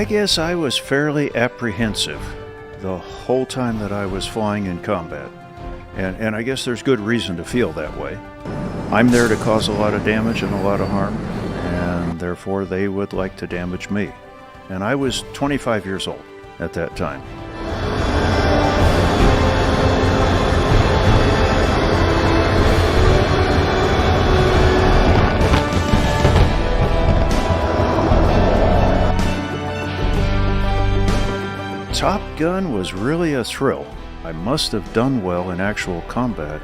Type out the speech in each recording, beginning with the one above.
I guess I was fairly apprehensive the whole time that I was flying in combat. And I guess there's good reason to feel that way. I'm there to cause a lot of damage and a lot of harm, and therefore they would like to damage me. And I was 25 years old at that time. Top Gun was really a thrill. I must have done well in actual combat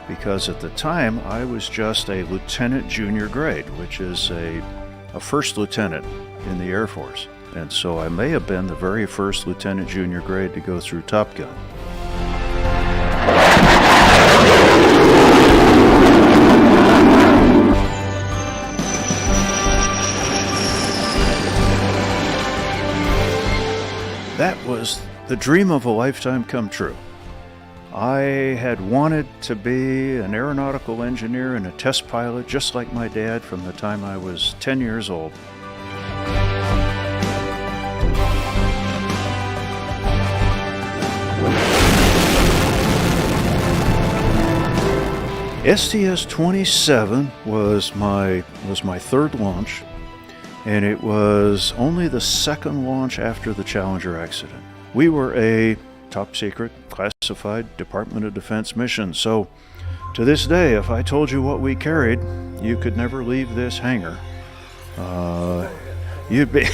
because at the time I was just a lieutenant junior grade, which is a first lieutenant in the Air Force. And so I may have been the very first lieutenant junior grade to go through Top Gun. That was the dream of a lifetime come true. I had wanted to be an aeronautical engineer and a test pilot just like my dad from the time I was 10 years old. STS-27 was my third launch. And it was only the second launch after the Challenger accident. We were a top secret, classified Department of Defense mission. So to this day, if I told you what we carried, you could never leave this hangar. You'd be...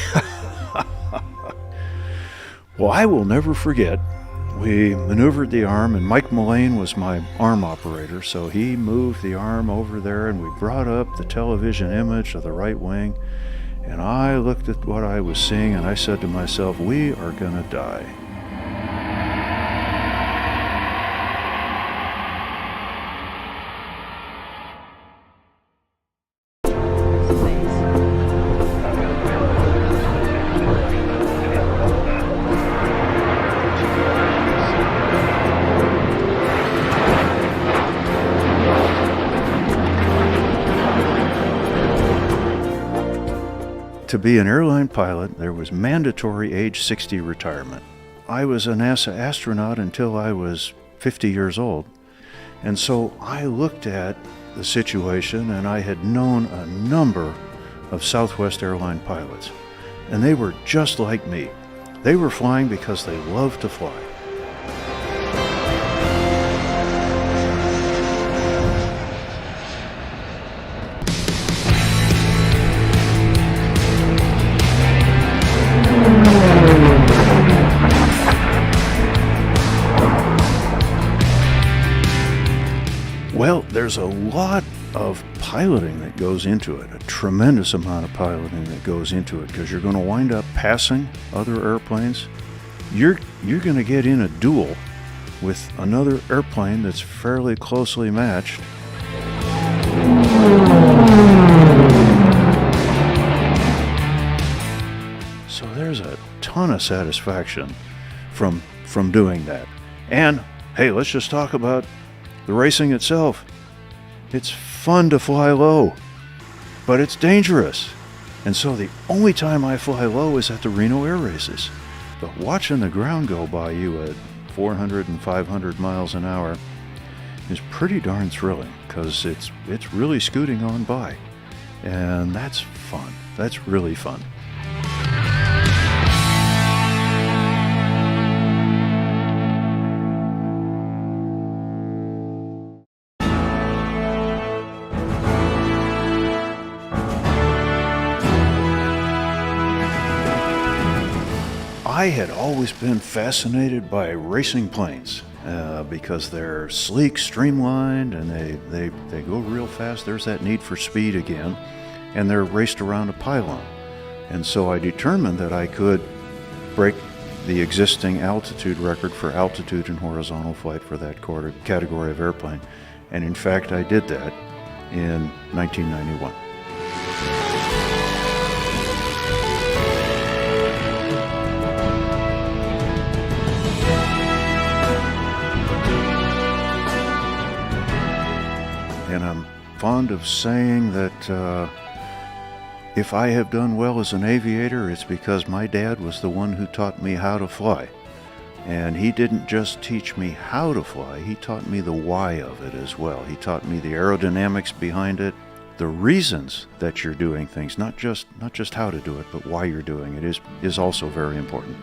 Well, I will never forget. We maneuvered the arm, and Mike Mullane was my arm operator, so he moved the arm over there, and we brought up the television image of the right wing. And I looked at what I was seeing and I said to myself, we are gonna die. To be an airline pilot, there was mandatory age 60 retirement. I was a NASA astronaut until I was 50 years old. And so I looked at the situation, and I had known a number of Southwest airline pilots. And they were just like me. They were flying because they loved to fly. Well, there's a lot of piloting that goes into it, a tremendous amount of piloting that goes into it, because you're going to wind up passing other airplanes. You're going to get in a duel with another airplane that's fairly closely matched. So there's a ton of satisfaction from doing that. And hey, let's just talk about the racing itself. It's fun to fly low, but it's dangerous. And so the only time I fly low is at the Reno air races. But watching the ground go by you at 400 and 500 miles an hour is pretty darn thrilling, because it's really scooting on by. And that's fun. That's really fun. I had always been fascinated by racing planes because they're sleek, streamlined, and they go real fast. There's that need for speed again, and they're raced around a pylon. And so I determined that I could break the existing altitude record for altitude and horizontal flight for that category of airplane. And in fact, I did that in 1991. And I'm fond of saying that If I have done well as an aviator, it's because my dad was the one who taught me how to fly. And he didn't just teach me how to fly, he taught me the why of it as well. He taught me the aerodynamics behind it, the reasons that you're doing things, not just how to do it, but why you're doing it is also very important.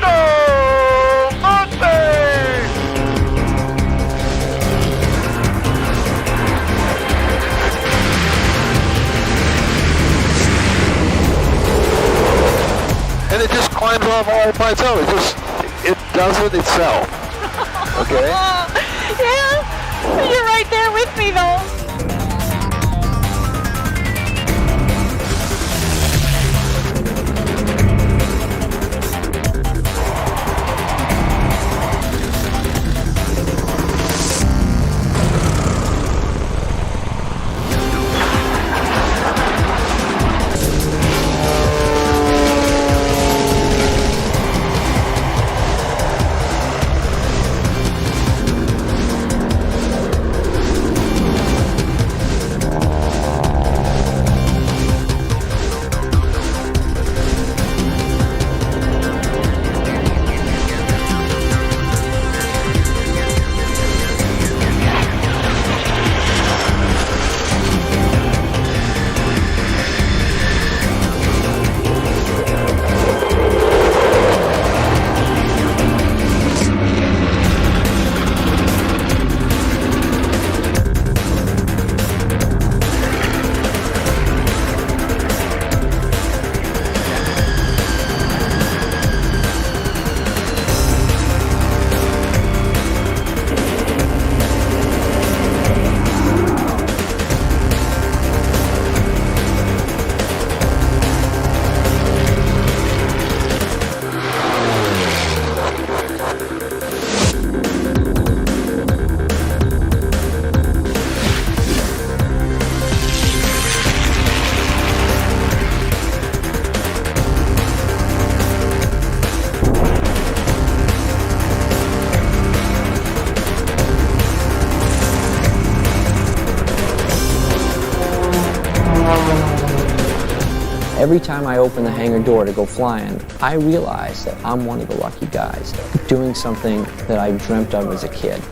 Final launching! And it just climbs off all by itself. It does it itself. Okay? Yeah, you're right there with me though. Every time I open the hangar door to go flying, I realize that I'm one of the lucky guys doing something that I dreamt of as a kid.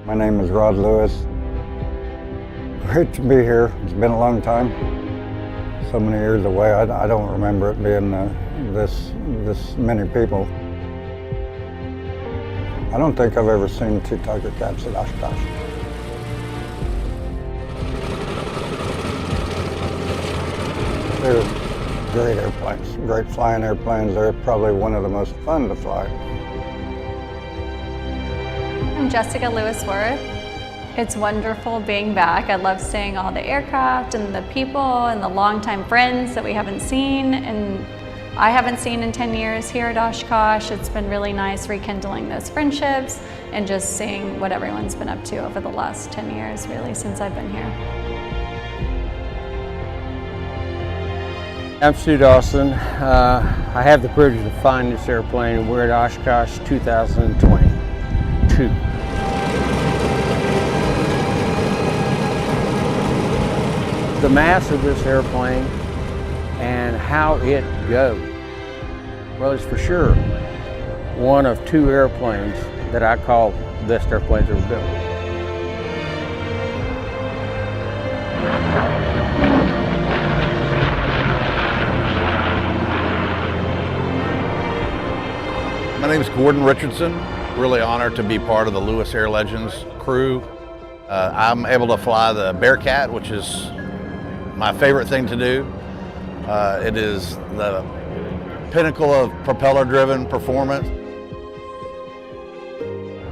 My name is Rod Lewis. Great to be here. It's been a long time. So many years away. I don't remember it being this many people. I don't think I've ever seen two Tiger Cats at Oshkosh. They're great airplanes, great flying airplanes. They're probably one of the most fun to fly. I'm Jessica Lewis-Worth. It's wonderful being back. I love seeing all the aircraft and the people and the longtime friends that we haven't seen and I haven't seen in 10 years here at Oshkosh. It's been really nice rekindling those friendships and just seeing what everyone's been up to over the last 10 years, really, since I've been here. I'm Stu Dawson. I have the privilege of flying this airplane and we're at Oshkosh 2022. The mass of this airplane and how it goes. Well, it's for sure one of two airplanes that I call the best airplanes ever built. My name is Gordon Richardson. Really honored to be part of the Lewis Air Legends crew. I'm able to fly the Bearcat, which is my favorite thing to do. It is the pinnacle of propeller-driven performance.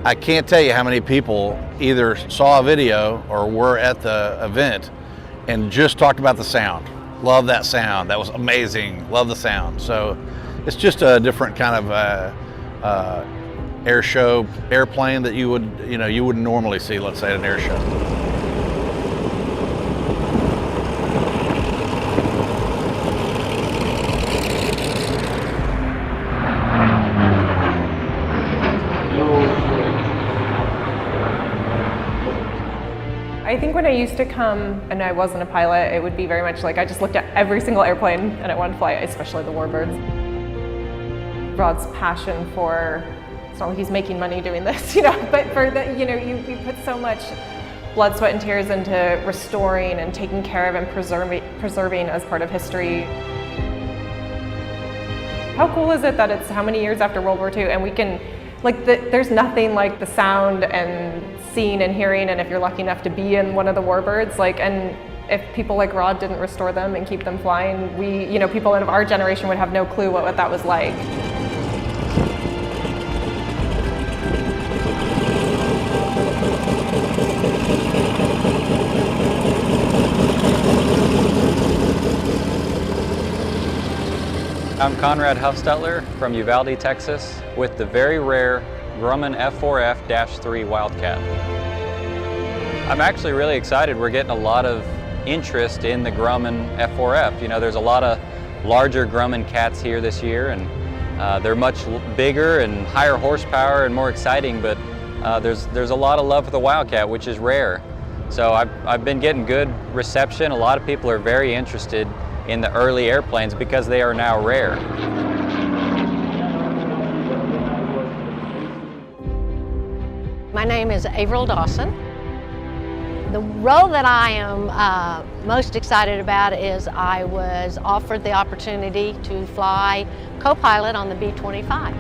I can't tell you how many people either saw a video or were at the event and just talked about the sound. Love that sound. That was amazing. Love the sound. So it's just a different kind of air show airplane that you wouldn't normally see, let's say, at an air show. I think when I used to come and I wasn't a pilot, it would be very much like I just looked at every single airplane and I wanted to fly it, especially the warbirds. Rod's passion for, it's not like he's making money doing this, but for the, you put so much blood, sweat, and tears into restoring and taking care of and preserving as part of history. How cool is it that it's how many years after World War II and we can, there's nothing like the sound and seeing and hearing, and if you're lucky enough to be in one of the warbirds, and if people like Rod didn't restore them and keep them flying, people of our generation would have no clue what that was like. I'm Conrad Huffstetler from Uvalde, Texas, with the very rare Grumman F4F-3 Wildcat. I'm actually really excited. We're getting a lot of interest in the Grumman F4F. There's a lot of larger Grumman cats here this year, and they're much bigger and higher horsepower and more exciting, but there's a lot of love for the Wildcat, which is rare. So I've been getting good reception. A lot of people are very interested in the early airplanes because they are now rare. My name is Averill Dawson. The role that I am most excited about is I was offered the opportunity to fly co-pilot on the B-25.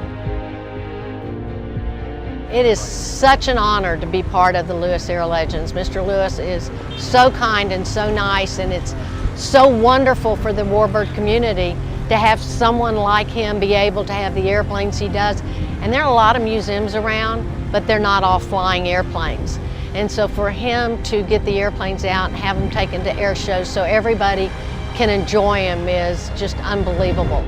It is such an honor to be part of the Lewis Air Legends. Mr. Lewis is so kind and so nice, and it's so wonderful for the warbird community to have someone like him be able to have the airplanes he does. And there are a lot of museums around, but they're not all flying airplanes. And so for him to get the airplanes out and have them taken to air shows so everybody can enjoy them is just unbelievable.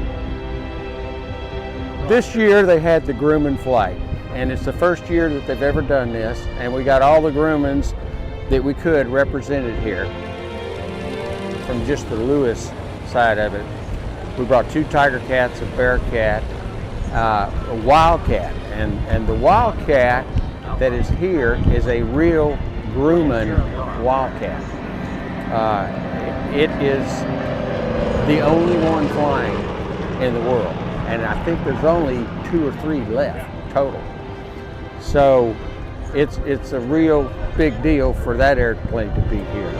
This year they had the Grumman flight, and it's the first year that they've ever done this, and we got all the Grummans that we could represented here. From just the Lewis side of it, we brought two Tiger Cats, a Bearcat, a Wildcat, and the Wildcat that is here is a real Grumman Wildcat. It is the only one flying in the world, and I think there's only 2 or 3 left total. So it's a real big deal for that airplane to be here.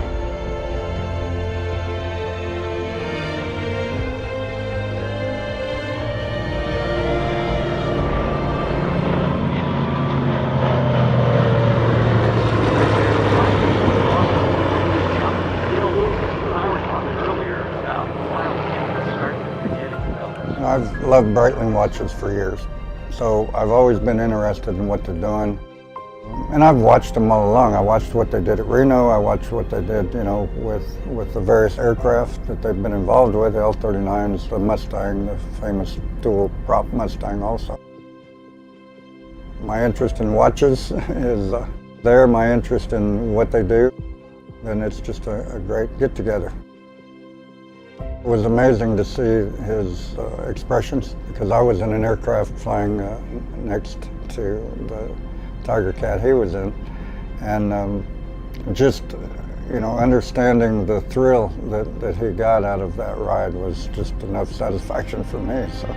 I've loved Breitling watches for years, so I've always been interested in what they're doing. And I've watched them all along. I watched what they did at Reno. I watched what they did, with the various aircraft that they've been involved with. The L-39s, the Mustang, the famous dual prop Mustang also. My interest in watches is there. My interest in what they do, and it's just a great get-together. It was amazing to see his expressions, because I was in an aircraft flying next to the Tiger Cat he was in, and just you know, understanding the thrill that he got out of that ride was just enough satisfaction for me. So.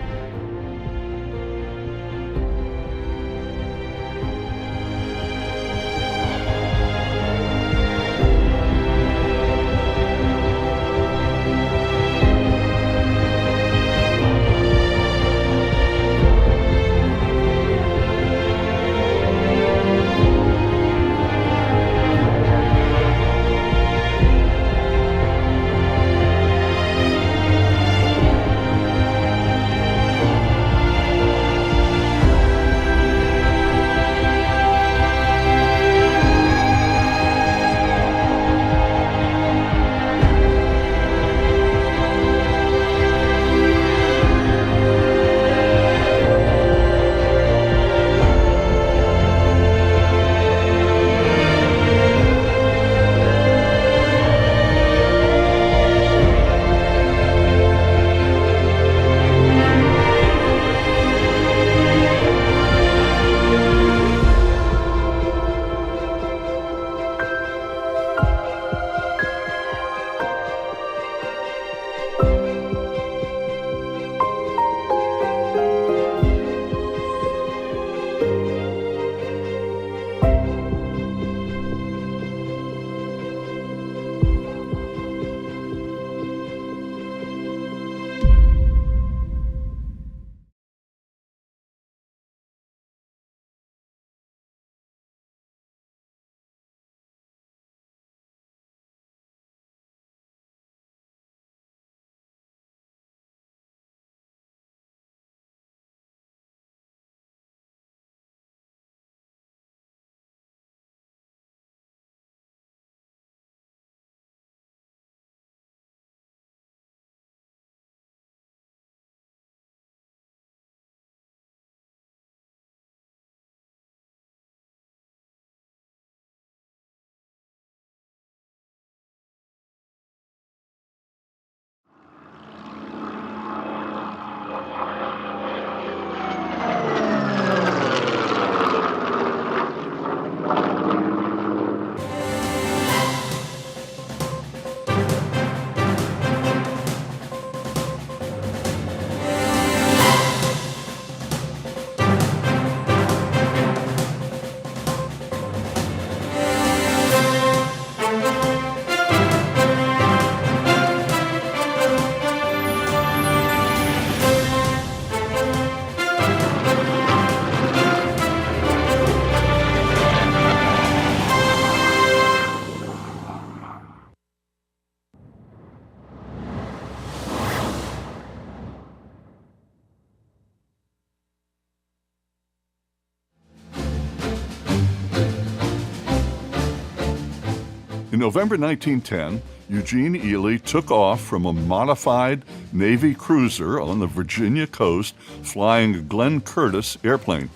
In November 1910, Eugene Ely took off from a modified Navy cruiser on the Virginia coast flying a Glenn Curtiss airplane.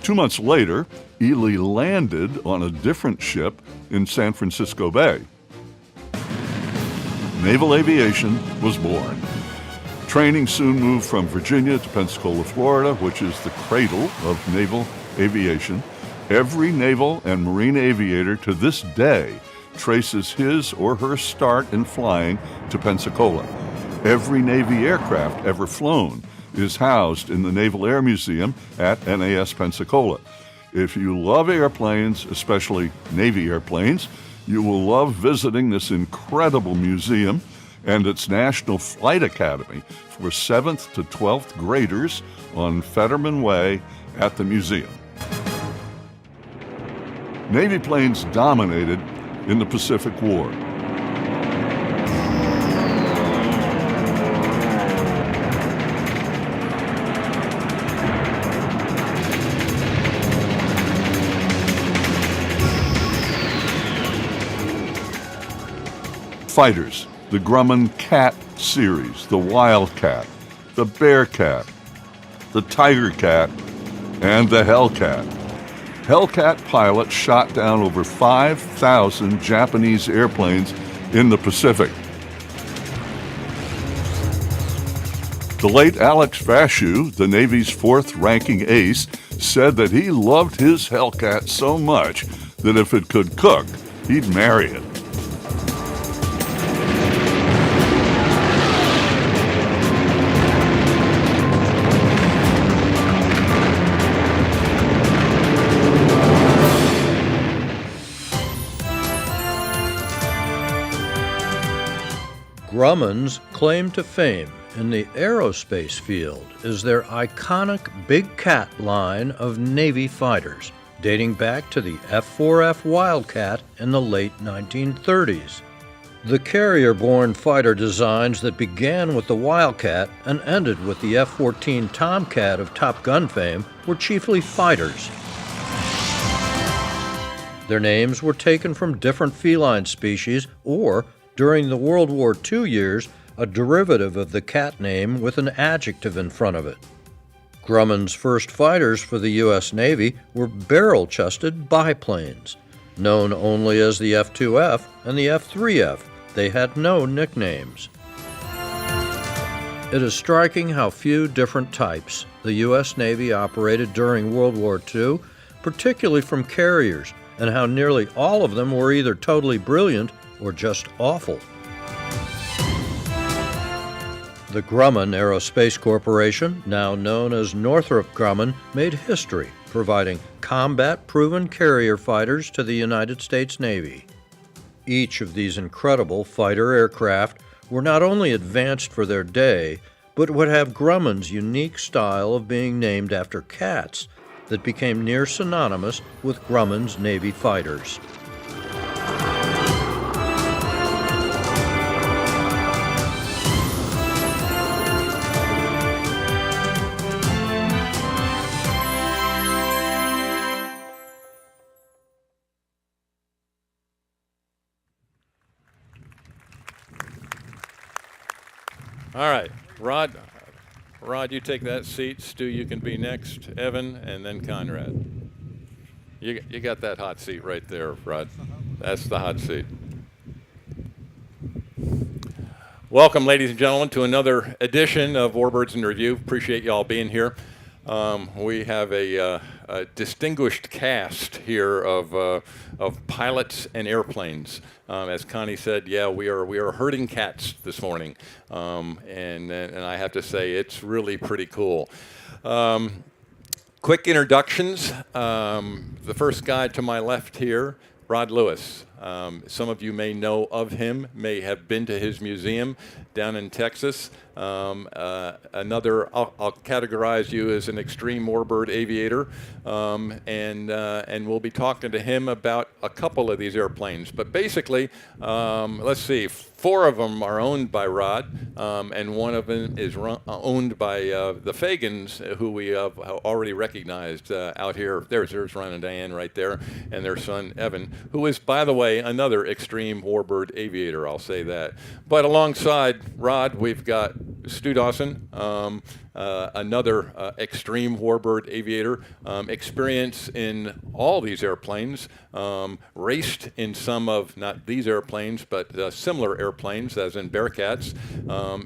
2 months later, Ely landed on a different ship in San Francisco Bay. Naval aviation was born. Training soon moved from Virginia to Pensacola, Florida, which is the cradle of naval aviation. Every naval and marine aviator to this day traces his or her start in flying to Pensacola. Every Navy aircraft ever flown is housed in the Naval Air Museum at NAS Pensacola. If you love airplanes, especially Navy airplanes, you will love visiting this incredible museum and its National Flight Academy for 7th to 12th graders on Fetterman Way at the museum. Navy planes dominated in the Pacific War. Fighters, the Grumman Cat series, the Wildcat, the Bearcat, the Tiger Cat, and the Hellcat. Hellcat pilots shot down over 5,000 Japanese airplanes in the Pacific. The late Alex Vashew, the Navy's fourth-ranking ace, said that he loved his Hellcat so much that if it could cook, he'd marry it. Grumman's claim to fame in the aerospace field is their iconic Big Cat line of Navy fighters, dating back to the F-4F Wildcat in the late 1930s. The carrier-borne fighter designs that began with the Wildcat and ended with the F-14 Tomcat of Top Gun fame were chiefly fighters. Their names were taken from different feline species or, during the World War II years, a derivative of the cat name with an adjective in front of it. Grumman's first fighters for the U.S. Navy were barrel-chested biplanes. Known only as the F-2F and the F-3F, they had no nicknames. It is striking how few different types the U.S. Navy operated during World War II, particularly from carriers, and how nearly all of them were either totally brilliant or just awful. The Grumman Aerospace Corporation, now known as Northrop Grumman, made history, providing combat-proven carrier fighters to the United States Navy. Each of these incredible fighter aircraft were not only advanced for their day, but would have Grumman's unique style of being named after cats that became near synonymous with Grumman's Navy fighters. All right, Rod, you take that seat. Stu, you can be next. Evan, and then Conrad. You got that hot seat right there, Rod. That's the hot seat. Welcome, ladies and gentlemen, to another edition of Warbirds in Review. Appreciate you all being here. We have a distinguished cast here of pilots and airplanes. As Connie said, yeah, we are herding cats this morning, and I have to say it's really pretty cool. Quick introductions. The first guy to my left here, Rod Lewis. Some of you may know of him, may have been to his museum down in Texas. Another, I'll categorize you as an extreme warbird aviator, and we'll be talking to him about a couple of these airplanes. But basically, let's see, 4 of them are owned by Rod, and one of them is owned by the Fagans, who we have already recognized out here. There's Ron and Diane right there, and their son Evan, who is, by the way, another extreme warbird aviator, I'll say that. But alongside Rod, we've got Stu Dawson, another extreme warbird aviator, experience in all these airplanes, raced in some of, not these airplanes, but similar airplanes, as in Bearcats,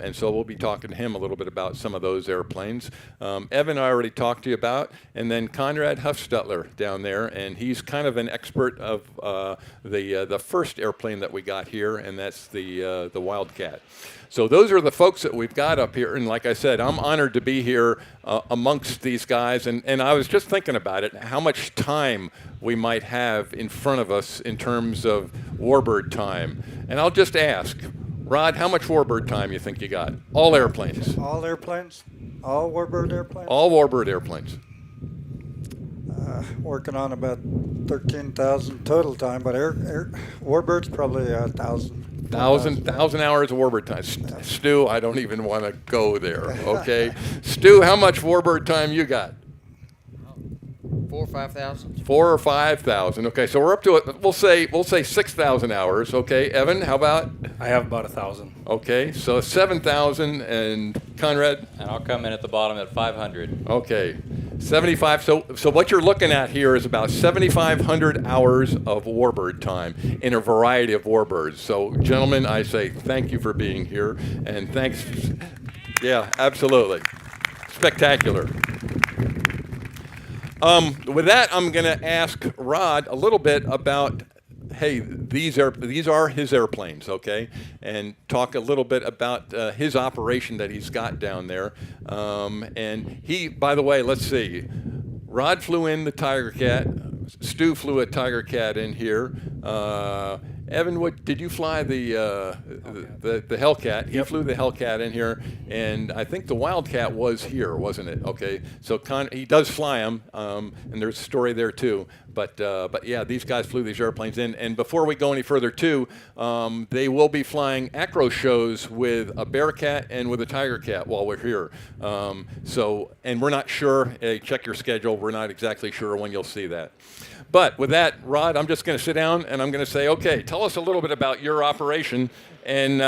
and so we'll be talking to him a little bit about some of those airplanes. Evan I already talked to you about, and then Conrad Huffstetler down there, and he's kind of an expert of the first airplane that we got here, and that's the Wildcat. So those are the folks that we've got up here, and like I said, I'm honored to be here amongst these guys, and I was just thinking about it, how much time we might have in front of us in terms of warbird time. And I'll just ask, Rod, how much warbird time you think you got? All airplanes. All airplanes? All warbird airplanes? All warbird airplanes. Working on about 13,000 total time, but warbirds probably 1,000. 1,000 hours of warbird time. Stu, I don't even want to go there, okay? Stu, how much warbird time you got? 4,000 or 5,000. 4,000 or 5,000. Okay, so we're up to it. We'll say 6,000 hours. Okay, Evan, how about? I have about 1,000. Okay, so 7,000, and Conrad? And I'll come in at the bottom at 500. Okay, 75. So what you're looking at here is about 7,500 hours of warbird time in a variety of warbirds. So, gentlemen, I say thank you for being here, and thanks. Yeah, absolutely, spectacular. With that, I'm going to ask Rod a little bit about, hey, these are his airplanes, okay? And talk a little bit about his operation that he's got down there. And he, by the way, let's see, Rod flew in the Tiger Cat, Stu flew a Tiger Cat in here, Evan, did you fly the Hellcat? He flew the Hellcat in here, and I think the Wildcat was here, wasn't it? Okay, so he does fly them, and there's a story there too. But yeah, these guys flew these airplanes in. And before we go any further too, they will be flying acro shows with a Bearcat and with a Tiger Cat while we're here. And we're not sure. Check your schedule. We're not exactly sure when you'll see that. But with that, Rod, I'm just going to sit down and I'm going to say, okay, tell us a little bit about your operation and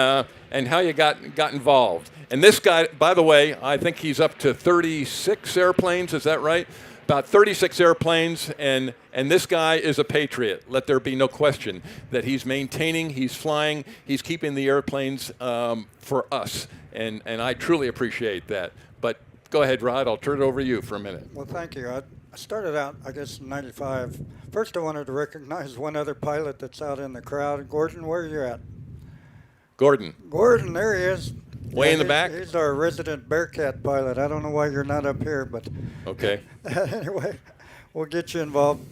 how you got involved. And this guy, by the way, I think he's up to 36 airplanes. Is that right? About 36 airplanes, and this guy is a patriot. Let there be no question that he's maintaining, he's flying, he's keeping the airplanes for us, and I truly appreciate that. But go ahead, Rod. I'll turn it over to you for a minute. Well, thank you. I started out, I guess, in '95. First, I wanted to recognize one other pilot that's out in the crowd. Gordon, where are you at? Gordon, there he is. Way in the back? He's our resident Bearcat pilot. I don't know why you're not up here, but okay. Anyway, we'll get you involved.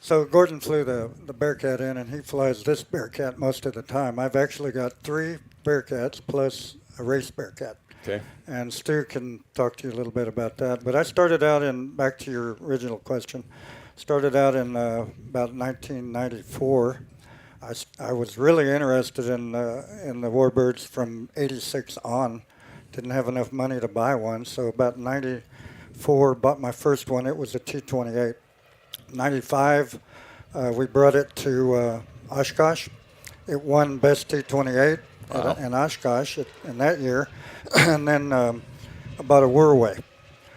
So Gordon flew the Bearcat in, and he flies this Bearcat most of the time. I've actually got 3 Bearcats plus a race Bearcat. Okay. And Stu can talk to you a little bit about that. But I started out back to your original question, started out in about 1994. I was really interested in the warbirds from '86 on. Didn't have enough money to buy one, so about '94 bought my first one. It was a T-28. '95, we brought it to Oshkosh. It won best T-28 in Oshkosh in that year, and then I bought a Whirlway.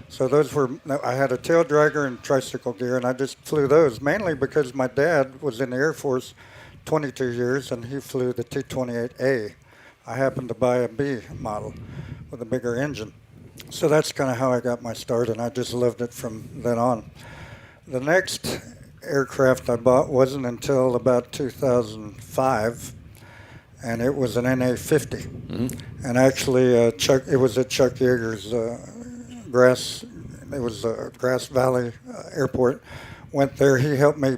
So I had a tail dragger and tricycle gear, and I just flew those mainly because my dad was in the Air Force 22 years, and he flew the T-28A. I happened to buy a B model with a bigger engine. So that's kind of how I got my start, and I just loved it from then on. The next aircraft I bought wasn't until about 2005, and it was an NA-50. Mm-hmm. And actually, it was at Chuck Yeager's Grass Valley Airport. Went there, he helped me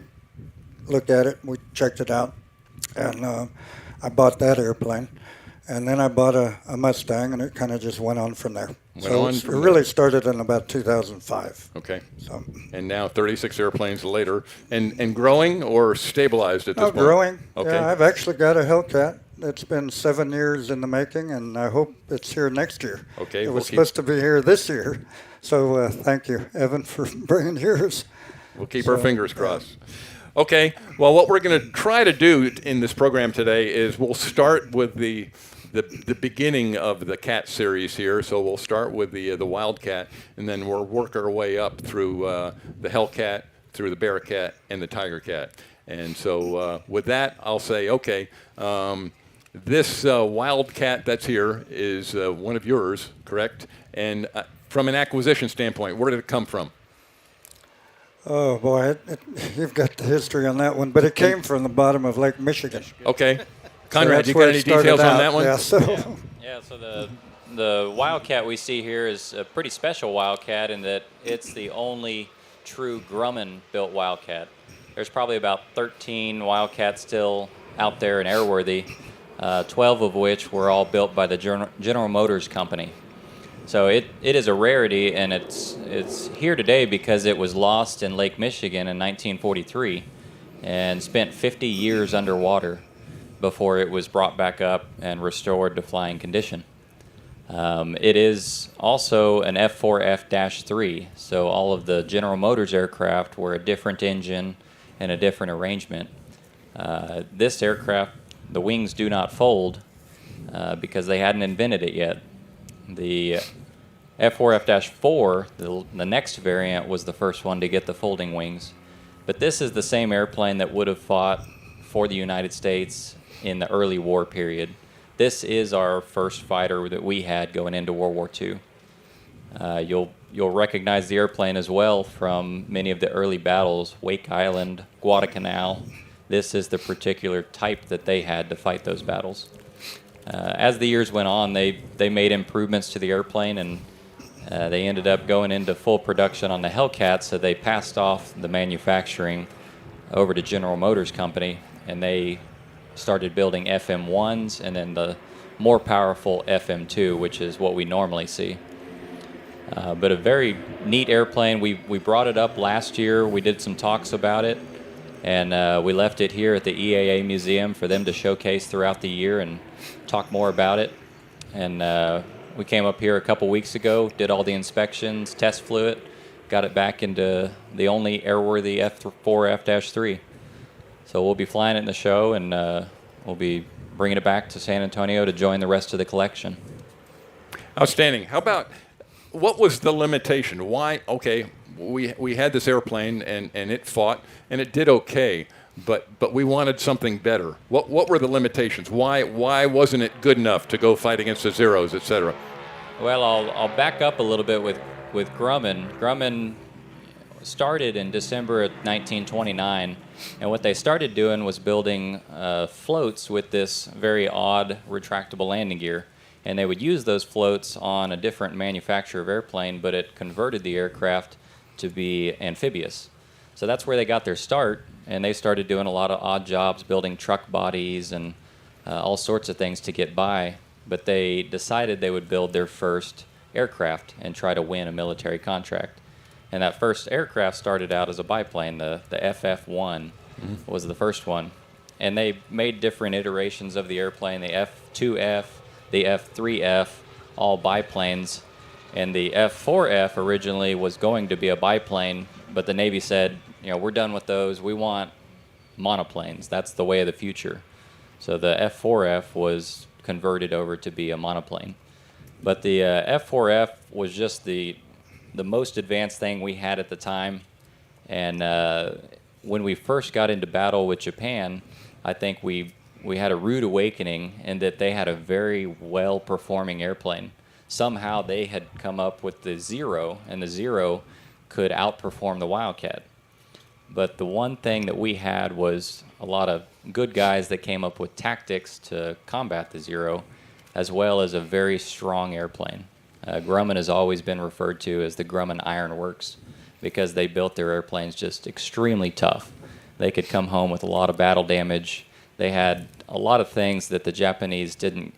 look at it, we checked it out, and I bought that airplane. And then I bought a Mustang, and it kind of just went on from there. It really started in about 2005. Okay. So. And now 36 airplanes later, and growing or stabilized at this point? Growing. Okay. Yeah, I've actually got a Hellcat. It's been 7 years in the making, and I hope it's here next year. Okay. It was supposed to be here this year. So thank you, Evan, for bringing yours. We'll keep our fingers crossed. Okay, well, what we're going to try to do in this program today is we'll start with the beginning of the Cat series here. So we'll start with the Wildcat, and then we'll work our way up through the Hellcat, through the Bearcat, and the Tiger Cat. And so with that, I'll say, okay, this Wildcat that's here is one of yours, correct? And from an acquisition standpoint, where did it come from? Oh, boy, you've got the history on that one, but it came from the bottom of Lake Michigan. Okay. Conrad, you got any details on that one? Yeah, so the Wildcat we see here is a pretty special Wildcat in that it's the only true Grumman-built Wildcat. There's probably about 13 Wildcats still out there and airworthy, 12 of which were all built by the General Motors Company. So it is a rarity, and it's here today because it was lost in Lake Michigan in 1943 and spent 50 years underwater before it was brought back up and restored to flying condition. It is also an F4F-3, so all of the General Motors aircraft were a different engine and a different arrangement. This aircraft, the wings do not fold because they hadn't invented it yet. The F4F-4, the next variant, was the first one to get the folding wings. But this is the same airplane that would have fought for the United States in the early war period. This is our first fighter that we had going into World War II. You'll recognize the airplane as well from many of the early battles, Wake Island, Guadalcanal. This is the particular type that they had to fight those battles. As the years went on, they made improvements to the airplane, and they ended up going into full production on the Hellcat, so they passed off the manufacturing over to General Motors Company, and they started building FM1s, and then the more powerful FM2, which is what we normally see. But a very neat airplane. We brought it up last year. We did some talks about it, and we left it here at the EAA Museum for them to showcase throughout the year and talk more about it. And we came up here a couple weeks ago, did all the inspections, test flew it, got it back into the only airworthy F4F-3. So we'll be flying it in the show, and we'll be bringing it back to San Antonio to join the rest of the collection. Outstanding. How about, what was the limitation? Why, okay, we had this airplane and it fought and it did okay, but we wanted something better. What were the limitations? Why wasn't it good enough to go fight against the Zeros, et cetera? Well, I'll back up a little bit with Grumman. Grumman started in December of 1929, and what they started doing was building floats with this very odd retractable landing gear. And they would use those floats on a different manufacturer of airplane, but it converted the aircraft to be amphibious. So that's where they got their start, and they started doing a lot of odd jobs, building truck bodies and all sorts of things to get by. But they decided they would build their first aircraft and try to win a military contract. And that first aircraft started out as a biplane. The FF-1 was the first one. And they made different iterations of the airplane, the F-2F, the F-3F, all biplanes. And the F-4F originally was going to be a biplane, but the Navy said, we're done with those. We want monoplanes. That's the way of the future. So the F-4F was converted over to be a monoplane. But the F-4F was just the most advanced thing we had at the time. And when we first got into battle with Japan, I think we had a rude awakening in that they had a very well-performing airplane. Somehow they had come up with the Zero, and the Zero could outperform the Wildcat. But the one thing that we had was a lot of good guys that came up with tactics to combat the Zero, as well as a very strong airplane. Grumman has always been referred to as the Grumman Iron Works because they built their airplanes just extremely tough. They could come home with a lot of battle damage. They had a lot of things that the Japanese didn't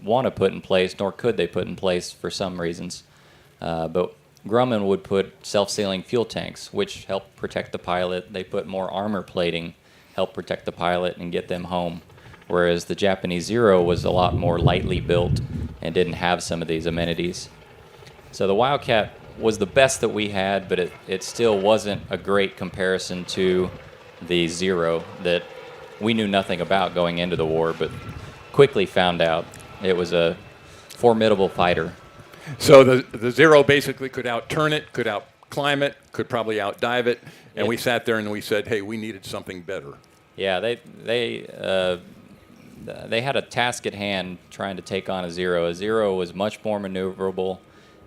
want to put in place, nor could they put in place for some reasons. But Grumman would put self-sealing fuel tanks, which helped protect the pilot. They put more armor plating, help protect the pilot and get them home. Whereas the Japanese Zero was a lot more lightly built and didn't have some of these amenities. So the Wildcat was the best that we had, but it still wasn't a great comparison to the Zero that we knew nothing about going into the war, but quickly found out it was a formidable fighter. So the Zero basically could outturn it, could outclimb it, could probably outdive it, and we sat there and we said, hey, we needed something better. Yeah, they had a task at hand trying to take on a Zero. A Zero was much more maneuverable,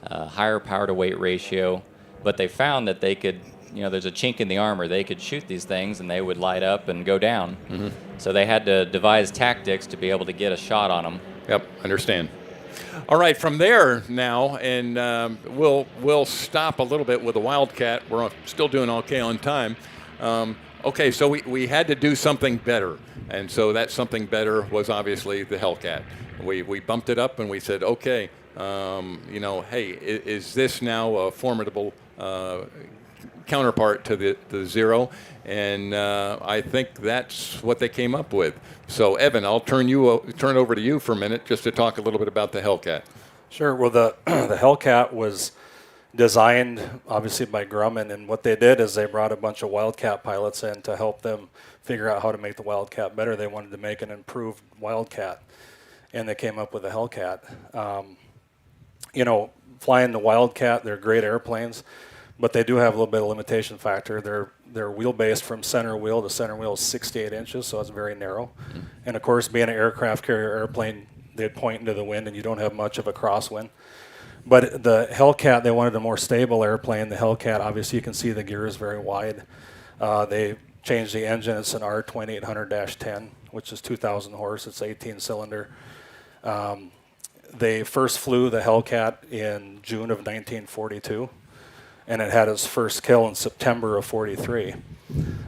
higher power to weight ratio, but they found that they could, there's a chink in the armor. They could shoot these things and they would light up and go down. Mm-hmm. So they had to devise tactics to be able to get a shot on them. Yep, understand. All right, from there now, and we'll stop a little bit with the Wildcat. We're still doing okay on time. Okay, so we had to do something better, and so that something better was obviously the Hellcat. We bumped it up and we said, okay, hey, is this now a formidable counterpart to the Zero? And I think that's what they came up with. So Evan, I'll turn over to you for a minute just to talk a little bit about the Hellcat. Sure. Well, the Hellcat was designed obviously by Grumman, and what they did is they brought a bunch of Wildcat pilots in to help them figure out how to make the Wildcat better. They wanted to make an improved Wildcat, and they came up with the Hellcat. Flying the Wildcat, they're great airplanes, but they do have a little bit of limitation factor. They're wheelbase from center wheel to center wheel is 68 inches, so it's very narrow. Mm-hmm. And of course, being an aircraft carrier airplane, they'd point into the wind, and you don't have much of a crosswind. But the Hellcat, they wanted a more stable airplane. The Hellcat, obviously, you can see the gear is very wide. They changed the engine. It's an R2800-10, which is 2,000 horse. It's 18-cylinder. They first flew the Hellcat in June of 1942, and it had its first kill in September of 43.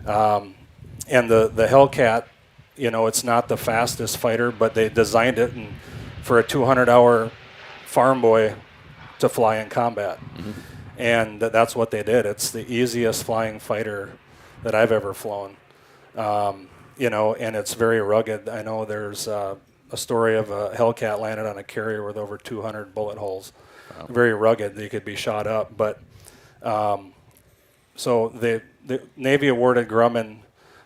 And the Hellcat You know, it's not the fastest fighter, but they designed it for a 200-hour farm boy to fly in combat. And that's what they did. It's the easiest flying fighter that I've ever flown. You know, and it's very rugged. I know there's a story of a Hellcat landed on a carrier with over 200 bullet holes. Wow. Very rugged. They could be shot up. But so the Navy awarded Grumman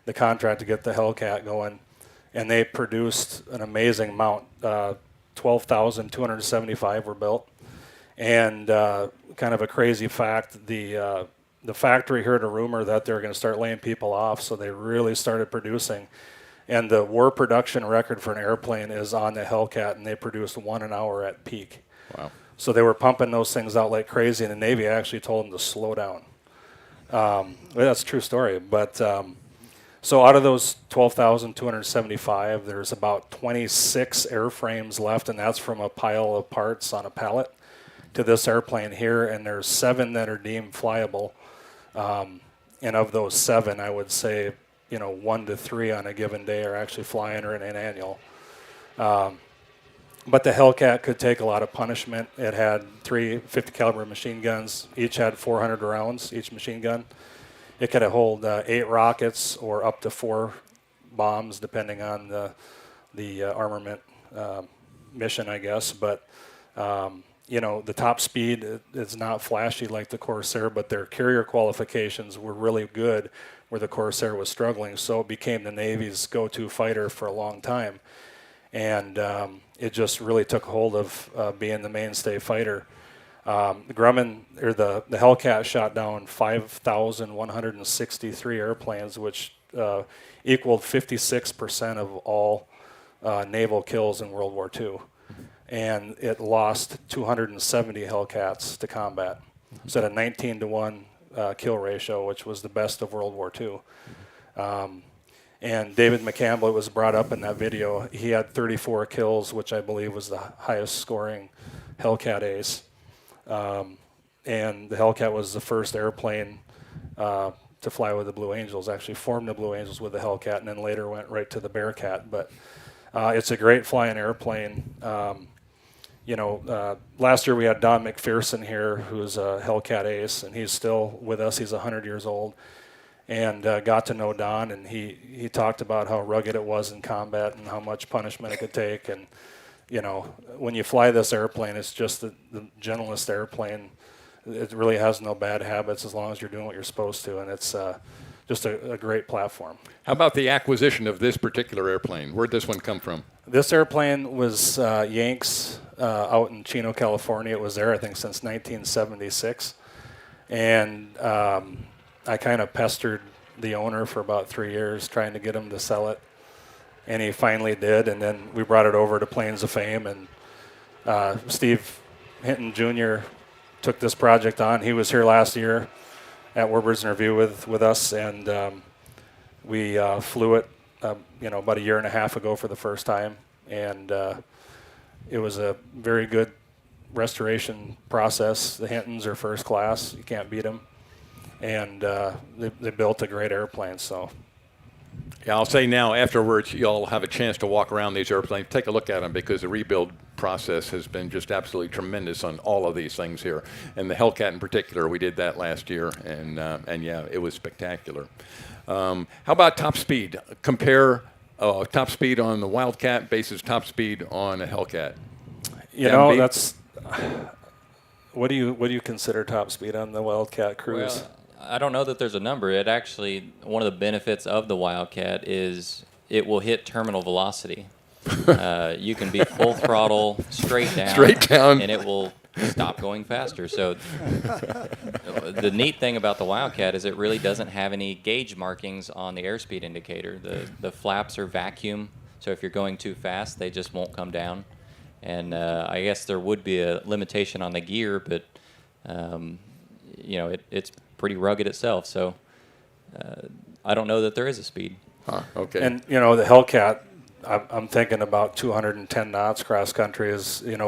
the contract to get the Hellcat going, and they produced an amazing mount. 12,275 were built. And kind of a crazy fact, the factory heard a rumor that they were going to start laying people off, so they really started producing. And the war production record for an airplane is on the Hellcat, and they produced 1 an hour at peak. Wow. So they were pumping those things out like crazy, and the Navy actually told them to slow down. That's a true story. But so out of those 12,275, there's about 26 airframes left, and that's from a pile of parts on a pallet to this airplane here, and there's 7 that are deemed flyable. And of those 7, I would say, 1 to 3 on a given day are actually flying or in an annual. But the Hellcat could take a lot of punishment. It had 3 50 caliber machine guns. Each had 400 rounds, each machine gun. It could hold 8 rockets or up to 4 bombs, depending on the armament mission, I guess. But the top speed is not flashy like the Corsair, but their carrier qualifications were really good where the Corsair was struggling. So it became the Navy's go-to fighter for a long time. And it just really took hold of being the mainstay fighter. The Grumman, or the Hellcat, shot down 5,163 airplanes, which equaled 56% of all naval kills in World War II. And it lost 270 Hellcats to combat. So at a 19-to-1 kill ratio, which was the best of World War II. And David McCampbell, it was brought up in that video, he had 34 kills, which I believe was the highest scoring Hellcat ace. And the Hellcat was the first airplane to fly with the Blue Angels, actually formed the Blue Angels with the Hellcat, and then later went right to the Bearcat. But it's a great flying airplane. Last year we had Don McPherson here, who's a Hellcat ace, and he's still with us. He's 100 years old, and got to know Don, and he talked about how rugged it was in combat and how much punishment it could take. And when you fly this airplane, it's just the gentlest airplane. It really has no bad habits as long as you're doing what you're supposed to, and it's just a great platform. How about the acquisition of this particular airplane? Where'd this one come from? This airplane was Yanks out in Chino, California. It was there, I think, since 1976. And I kind of pestered the owner for about 3 years trying to get him to sell it. And he finally did, and then we brought it over to Plains of Fame. And Steve Hinton Jr. took this project on. He was here last year at Warbirds in Review with us, and we flew it about a year and a half ago for the first time. And it was a very good restoration process. The Hintons are first class. You can't beat them. And they built a great airplane. So, yeah, I'll say now, afterwards, you'll have a chance to walk around these airplanes, take a look at them, because the rebuild process has been just absolutely tremendous on all of these things here. And the Hellcat in particular, we did that last year, and yeah, it was spectacular. How about top speed? Compare top speed on the Wildcat versus top speed on a Hellcat. That's what do you consider top speed on the Wildcat cruise? Well, I don't know that there's a number. It actually, one of the benefits of the Wildcat is it will hit terminal velocity. You can be full throttle straight down, and it will stop going faster. So the neat thing about the Wildcat is it really doesn't have any gauge markings on the airspeed indicator. The flaps are vacuum, so if you're going too fast, they just won't come down. And I guess there would be a limitation on the gear, but it's pretty rugged itself. So I don't know that there is a speed. Okay. And the Hellcat, I'm thinking about 210 knots cross country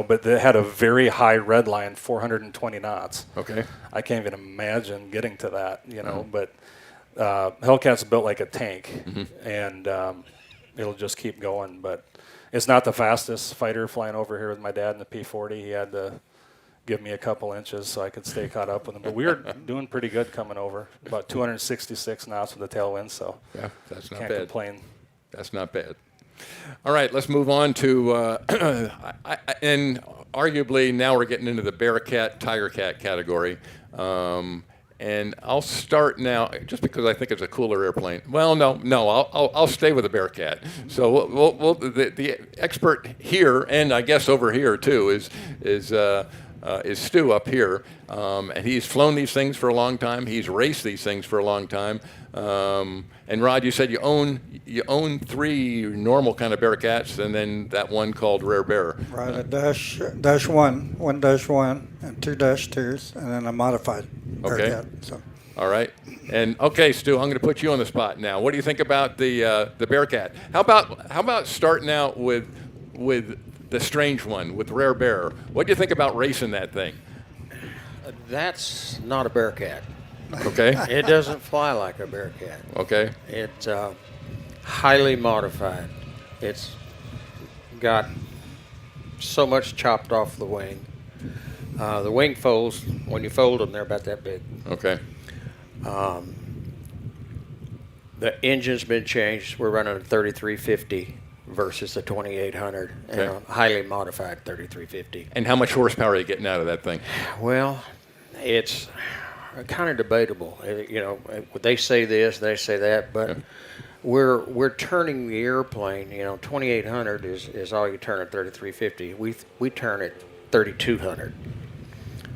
but they had a very high red line, 420 knots. Okay. I can't even imagine getting to that, but Hellcat's built like a tank. Mm-hmm. And it'll just keep going. But it's not the fastest fighter flying over here with my dad in the P-40. He had to give me a couple inches so I could stay caught up with him. But we were doing pretty good coming over, about 266 knots with the tailwind, so yeah, that's not can't bad. complain. That's not bad. All right, let's move on to, and arguably now we're getting into the Bearcat, Tiger Cat category. And I'll start now, just because I think it's a cooler airplane. Well, no, I'll stay with the Bearcat. So the expert here, and I guess over here too, is Stu up here, and he's flown these things for a long time. He's raced these things for a long time. And Rod, you said you own 3 normal kind of Bearcats, and then that one called Rare Bear. Right, a dash one, 1-1, and 2 -2s, and then a modified Bearcat. So. All right. And okay, Stu, I'm going to put you on the spot now. What do you think about the Bearcat? How about starting out with the strange one, with Rare Bear? What do you think about racing that thing? That's not a Bearcat. Okay. It doesn't fly like a Bearcat. Okay. It's highly modified. It's got so much chopped off the wing. The wing folds, when you fold them, they're about that big. Okay. The engine's been changed. We're running a 3350 versus the 2800, and a highly modified 3350. And how much horsepower are you getting out of that thing? Well, it's kind of debatable. You know, they say this, they say that, but we're turning the airplane. You know, 2800 is all you turn at 3350. We turn it 3200,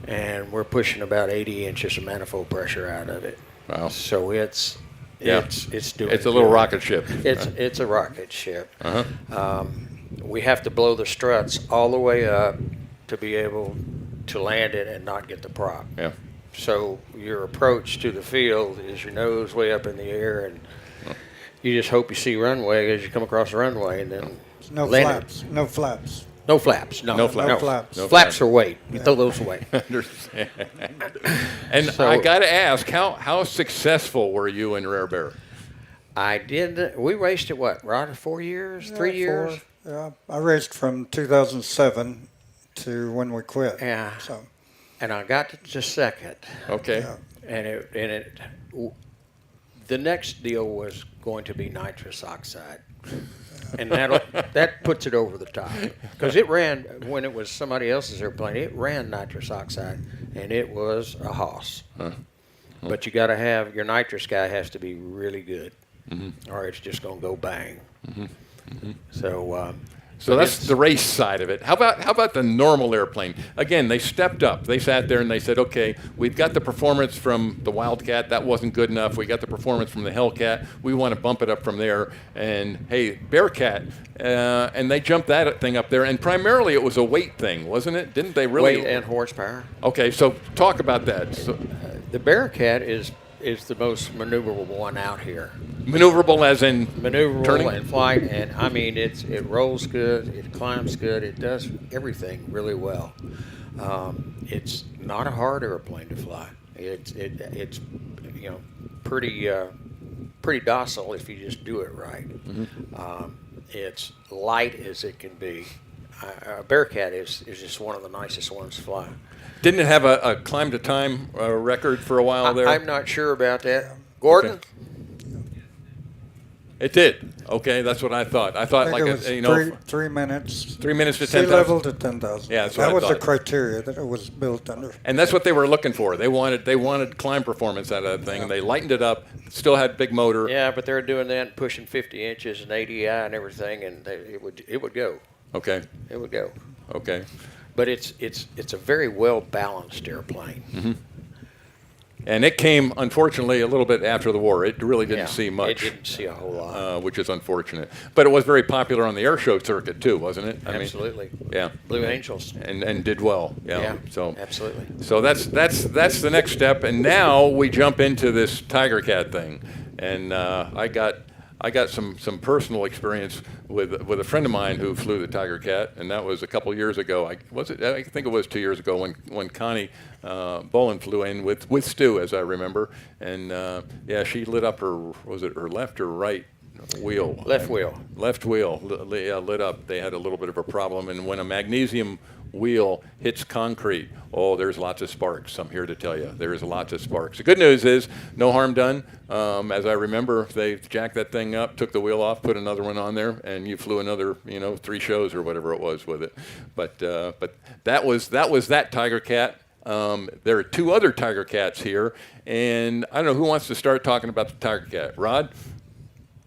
and we're pushing about 80 inches of manifold pressure out of it. Wow! So it's doing. It's a little rocket ship. It's a rocket ship. We have to blow the struts all the way up to be able to land it and not get the prop. Yeah. So your approach to the field is your nose way up in the air, and you just hope you see runway as you come across the runway, and then No land flaps. it. No flaps. No flaps. No, No flaps. No flaps. No Flaps are weight. You throw those away. Understand. And So- I got to ask, how successful were you in Rare Bear? I did. We raced it what, Rod? 4 years? 3 years? Yeah, I raced from 2007 to when we quit. Yeah. So. And I got to second. Okay. Yeah. The next deal was going to be nitrous oxide. And that puts it over the top. Because it ran, when it was somebody else's airplane, it ran nitrous oxide, and it was a hoss. But you got to have, your nitrous guy has to be really good, or it's just going to go bang. So that's the race side of it. How about the normal airplane? Again, they stepped up. They sat there and they said, okay, we've got the performance from the Wildcat. That wasn't good enough. We got the performance from the Hellcat. We want to bump it up from there. And, hey, Bearcat. And they jumped that thing up there. And primarily it was a weight thing, wasn't it? Didn't they really? Weight and horsepower. Okay, so talk about that. So, the Bearcat is the most maneuverable one out here. Maneuverable as in maneuverable turning? and flight, and I mean it rolls good, it climbs good, it does everything really well. It's not a hard airplane to fly. It's pretty docile if you just do it right. It's light as it can be. A Bearcat is just one of the nicest ones to fly. Didn't it have a climb to time record for a while there? I'm not sure about that. Gordon? Okay. It did. Okay, that's what I thought. I thought I think it was 3 minutes. 3 minutes to sea 10,000. level to 10,000. Yeah, that's what that I was thought. the criteria that it was built under. And that's what they were looking for. They wanted climb performance out of that thing, and they lightened it up. Still had big motor. Yeah, but they're doing that, pushing 50 inches and ADI and everything, and it would go. Okay. It would go. Okay. But it's a very well balanced airplane. And it came, unfortunately, a little bit after the war. It really didn't see much. It didn't see a whole lot. Which is unfortunate. But it was very popular on the air show circuit, too, wasn't it? Absolutely. Yeah. Blue Angels. And did well. Yeah. So absolutely. So that's the next step. And now we jump into this Tiger Cat thing. And I got some personal experience with a friend of mine who flew the Tiger Cat, and that was a couple years ago. I think it was 2 years ago when Connie Bolin flew in with Stu, as I remember, and she lit up her left or right wheel. Left wheel. Left wheel lit up. They had a little bit of a problem. And when a magnesium wheel hits concrete, oh, there's lots of sparks. I'm here to tell you, there's lots of sparks. The good news is no harm done. As I remember, they jacked that thing up, took the wheel off, put another one on there, and you flew another, 3 shows or whatever it was with it. But that was that Tiger Cat. There are 2 other Tiger Cats here, and I don't know who wants to start talking about the Tiger Cat. Rod?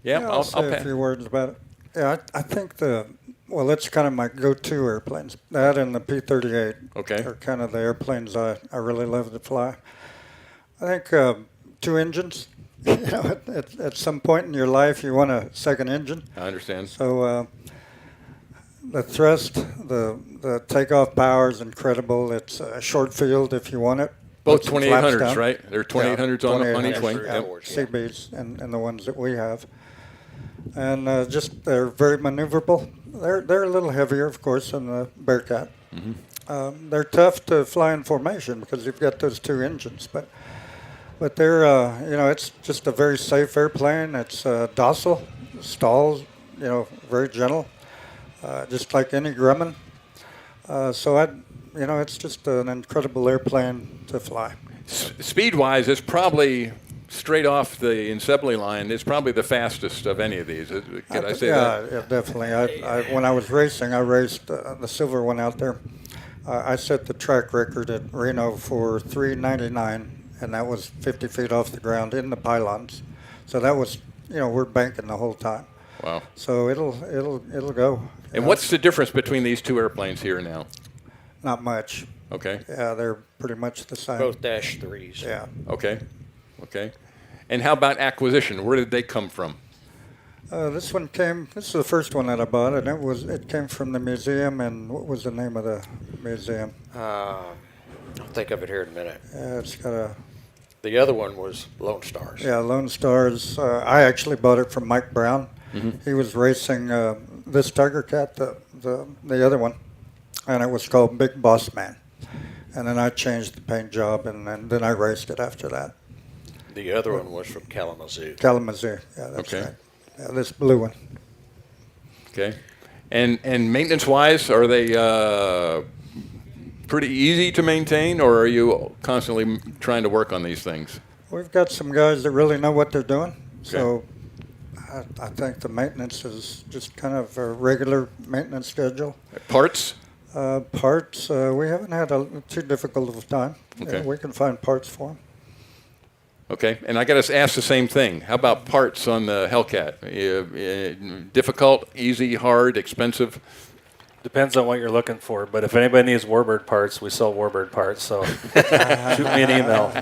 Yeah, I'll say a few words about it. Yeah, I think that's kind of my go-to airplanes. That and the P-38 are kind of the airplanes I really love to fly. I think 2 engines. At some point in your life, you want a second engine. I understand. So the thrust, the takeoff power is incredible. It's a short field if you want it. Both 2800s, right? There are 2800s on each wing. Yeah, CBs and the ones that we have. And they're very maneuverable. They're a little heavier, of course, than the Bearcat. Mm-hmm. They're tough to fly in formation because you've got those 2 engines. But they're, it's just a very safe airplane. It's docile, stalls, very gentle, just like any Grumman. It's just an incredible airplane to fly. Speed-wise, it's probably straight off the assembly line. It's probably the fastest of any of these. Could I say that? Yeah, definitely. When I was racing, I raced the silver one out there. I set the track record at Reno for 3:99, and that was 50 feet off the ground in the pylons. So that was, we're banking the whole time. Wow. So it'll go. And what's the difference between these 2 airplanes here now? Not much. Okay. Yeah, they're pretty much the same. Both Dash 3s. Yeah. Okay. And how about acquisition? Where did they come from? This is the first one that I bought, and it came from the museum. And what was the name of the museum? I'll think of it here in a minute. Yeah, it's got The other one was Lone Stars. Yeah, Lone Stars. I actually bought it from Mike Brown. Mm-hmm. He was racing this Tiger Cat, the other one, and it was called Big Boss Man. And then I changed the paint job, and then I raced it after that. The other one was from Kalamazoo. Kalamazoo, yeah, that's right. Yeah, this blue one. Okay. And maintenance-wise, are they pretty easy to maintain, or are you constantly trying to work on these things? We've got some guys that really know what they're doing. So I think the maintenance is just kind of a regular maintenance schedule. Parts? Parts, we haven't had too difficult of a time. Okay. We can find parts for them. Okay, and I got to ask the same thing. How about parts on the Hellcat? Difficult, easy, hard, expensive? Depends on what you're looking for, but if anybody needs Warbird parts, we sell Warbird parts, so shoot me an email.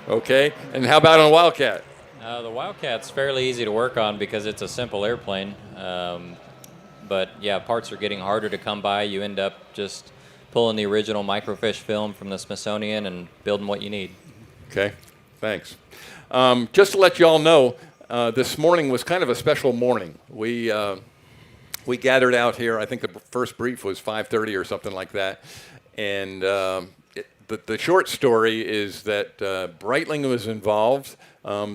Okay, and how about on Wildcat? The Wildcat's fairly easy to work on because it's a simple airplane. But yeah, parts are getting harder to come by. You end up just pulling the original microfiche film from the Smithsonian and building what you need. Okay, thanks. Just to let you all know, this morning was kind of a special morning. We gathered out here. I think the first brief was 5:30 or something like that. And the short story is that Breitling was involved.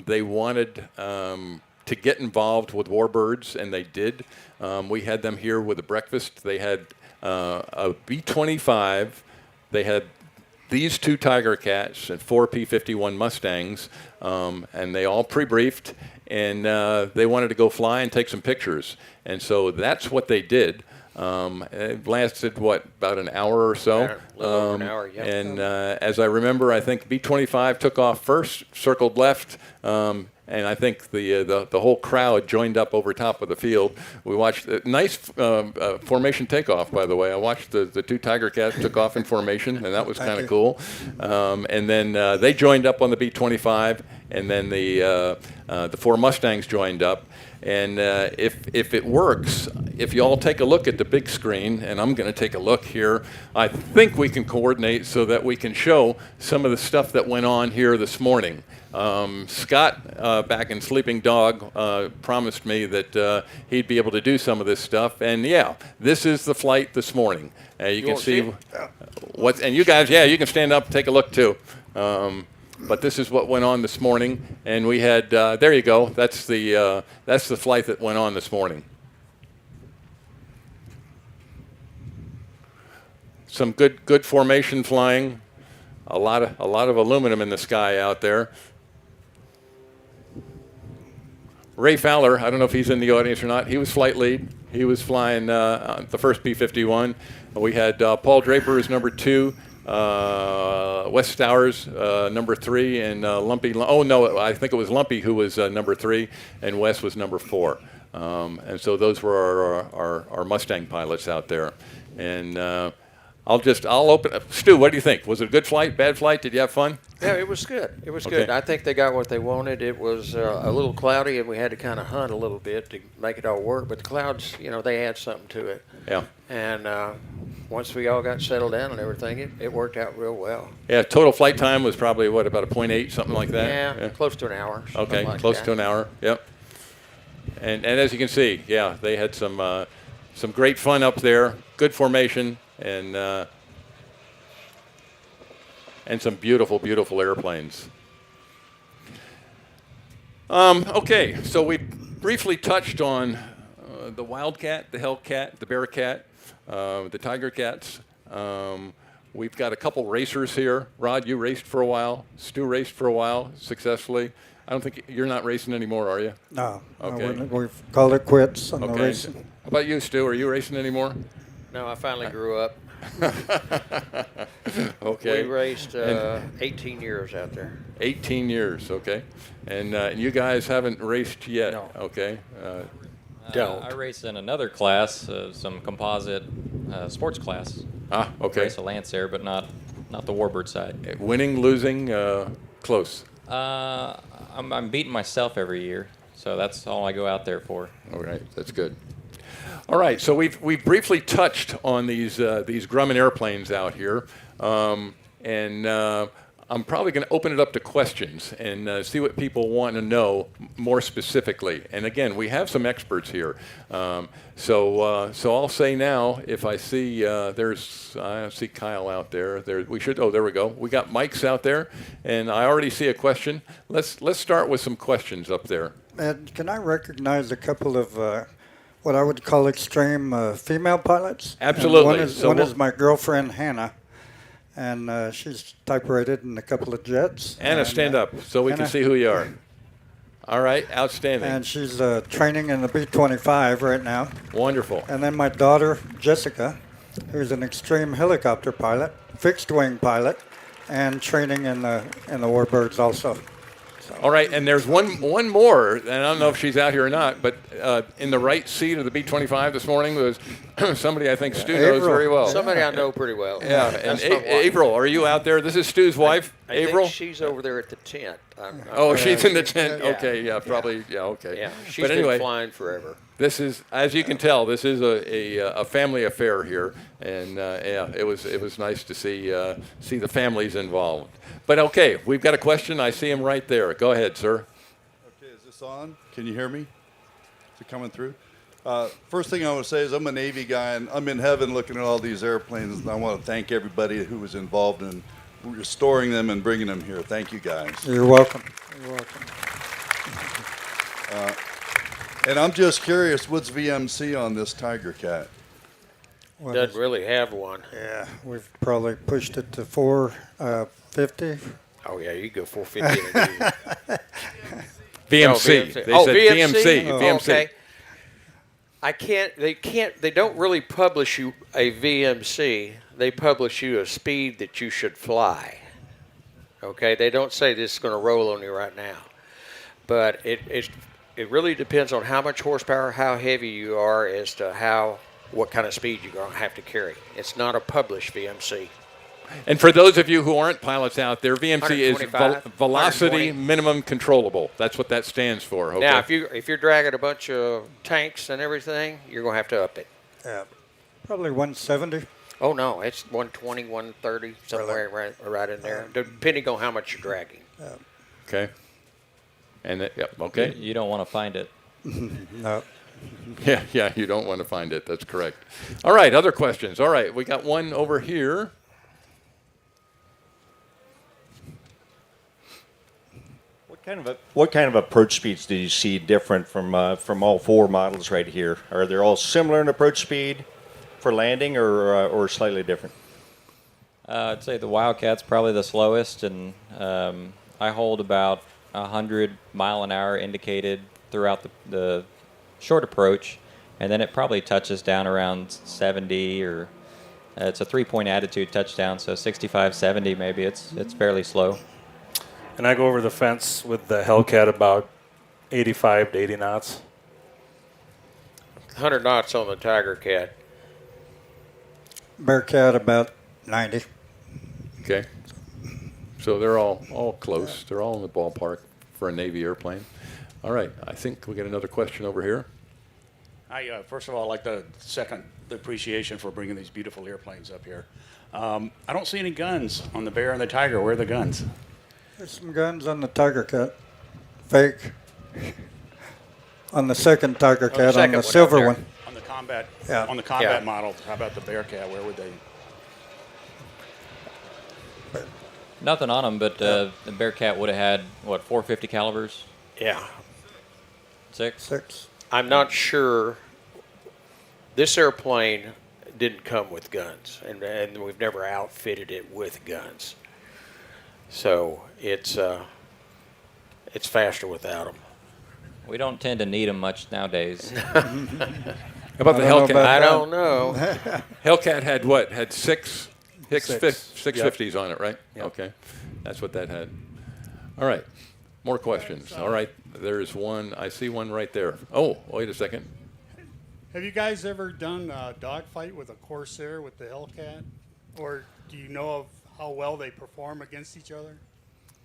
They wanted to get involved with Warbirds, and they did. We had them here with a breakfast. They had a B-25. They had these 2 Tiger Cats and 4 P-51 Mustangs, and they all pre-briefed, and they wanted to go fly and take some pictures. And so that's what they did. It lasted, about an hour or so? A little over an hour, yeah. And as I remember, I think B-25 took off first, circled left, and I think the whole crowd joined up over top of the field. We watched a nice formation takeoff, by the way. I watched the 2 Tiger Cats took off in formation, and that was kind of cool. And then they joined up on the B-25, and then the 4 Mustangs joined up. And if it works, if you all take a look at the big screen, and I'm going to take a look here, I think we can coordinate so that we can show some of the stuff that went on here this morning. Scott, back in Sleeping Dog, promised me that he'd be able to do some of this stuff. And yeah, this is the flight this morning. You can see what, and you guys, yeah, you can stand up and take a look too. But this is what went on this morning, and we had there you go. That's the flight that went on this morning. Some good formation flying. A lot of aluminum in the sky out there. Ray Fowler, I don't know if he's in the audience or not. He was flight lead. He was flying the first B-51. We had Paul Draper as number 2. Wes Stowers, number 3, and Lumpy. Oh no, I think it was Lumpy who was number 3, and Wes was number 4. And so those were our Mustang pilots out there. And I'll open. Stu, what do you think? Was it a good flight? Bad flight? Did you have fun? Yeah, it was good. It was Okay. good. I think they got what they wanted. It was a little cloudy, and we had to kind of hunt a little bit to make it all work. But the clouds, they had something to it. Yeah. And once we all got settled down and everything, it worked out real well. Yeah. Total flight time was probably about a 0.8, something like that. Yeah, close to an hour. Okay, like close that. to an hour. Yep. And as you can see, yeah, they had some great fun up there. Good formation and some beautiful, beautiful airplanes. Okay, so we briefly touched on the Wildcat, the Hellcat, the Bearcat, the Tiger Cats. We've got a couple racers here. Rod, you raced for a while. Stu raced for a while successfully. I don't think you're not racing anymore, are you? No. Okay. We've called it quits on the Okay. racing. How about you, Stu? Are you racing anymore? No, I finally grew up. Okay. We raced 18 years out there. 18 years, okay. And you guys haven't raced yet, No. okay? I race in another class, some composite sports class. Ah, okay. Race a Lancer, but not the Warbird side. Winning, losing, close. I'm beating myself every year, so that's all I go out there for. All right, that's good. All right, so we've briefly touched on these Grumman airplanes out here, and I'm probably going to open it up to questions and see what people want to know more specifically. And again, we have some experts here, so I'll say now, if I see I see Kyle out there. There we should. Oh, there we go. We got mics out there, and I already see a question. Let's start with some questions up there. And can I recognize a couple of what I would call extreme female pilots? Absolutely. And one is my girlfriend, Hannah, and she's type-rated in a couple of jets. Anna, stand up so we can see who you are. All right, outstanding. And she's training in the B-25 right now. Wonderful. And then my daughter, Jessica, who's an extreme helicopter pilot, fixed-wing pilot, and training in the Warbirds also. All right, and there's one more, and I don't know if she's out here or not, but in the right seat of the B-25 this morning was somebody I think Stu knows very well. Somebody I know pretty well. Yeah, and April, are you out there? This is Stu's wife, I April? think she's over there at the tent. Oh, she's in the tent? Yeah. Okay, yeah, probably, yeah, okay. Yeah, she's But anyway, been flying forever. this is, as you can tell, this is a family affair here, and yeah, it was nice to see the families involved. But okay, we've got a question. I see him right there. Go ahead, sir. Okay, is this on? Can you hear me? Is it coming through? First thing I want to say is I'm a Navy guy, and I'm in heaven looking at all these airplanes, and I want to thank everybody who was involved in restoring them and bringing them here. Thank you, guys. You're welcome. You're welcome. And I'm just curious, what's VMC on this Tiger Cat? Well, Doesn't really have one. Yeah, we've probably pushed it to 450. Oh yeah, you go 450. VMC. They said VMC. Oh, VMC. okay. They don't really publish you a VMC. They publish you a speed that you should fly. Okay, they don't say this is going to roll on you right now. But it really depends on how much horsepower, how heavy you are, as to what kind of speed you're going to have to carry. It's not a published VMC. And for those of you who aren't pilots out there, VMC is 125, Velocity 120. Minimum Controllable. That's what that stands for. Okay? Now, if you're dragging a bunch of tanks and everything, you're going to have to up it. Yeah, probably 170. Oh, no, it's 120, 130, somewhere right in there, depending on how much you're dragging. Okay. And yep. Okay. You don't want to find it. No. Yeah, you don't want to find it. That's correct. All right, other questions. All right, we got one over here. What kind of approach speeds do you see different from all 4 models right here? Are they all similar in approach speed for landing, or slightly different? I'd say the Wildcat's probably the slowest, and I hold about 100 mile an hour indicated throughout the short approach, and then it probably touches down around 70, or it's a 3-point attitude touchdown, so 65, 70 maybe. It's fairly slow. And I go over the fence with the Hellcat about 85 to 80 knots. 100 knots on the Tiger Cat. Bearcat about 90. Okay. So they're all close. They're all in the ballpark for a Navy airplane. All right. I think we got another question over here. First of all, I'd like to second the appreciation for bringing these beautiful airplanes up here. I don't see any guns on the Bear and the Tiger. Where are the guns? There's some guns on the Tiger Cat. Fake. On the second Tiger Cat, on the silver one. On the combat, Yeah. on the combat model. How about the Bearcat? Where would they? Nothing on them, but the Bearcat would have had, what, 450 calibers? Yeah. 6? I'm not sure. This airplane didn't come with guns, and we've never outfitted it with guns. So it's faster without them. We don't tend to need them much nowadays. How about the Hellcat? I don't know. Hellcat had what? Had six Six. 650s on it, right? Yep. Okay. That's what that had. All right. More questions. All right. There's one. I see one right there. Oh, wait a second. Have you guys ever done a dogfight with a Corsair with the Hellcat? Or do you know of how well they perform against each other?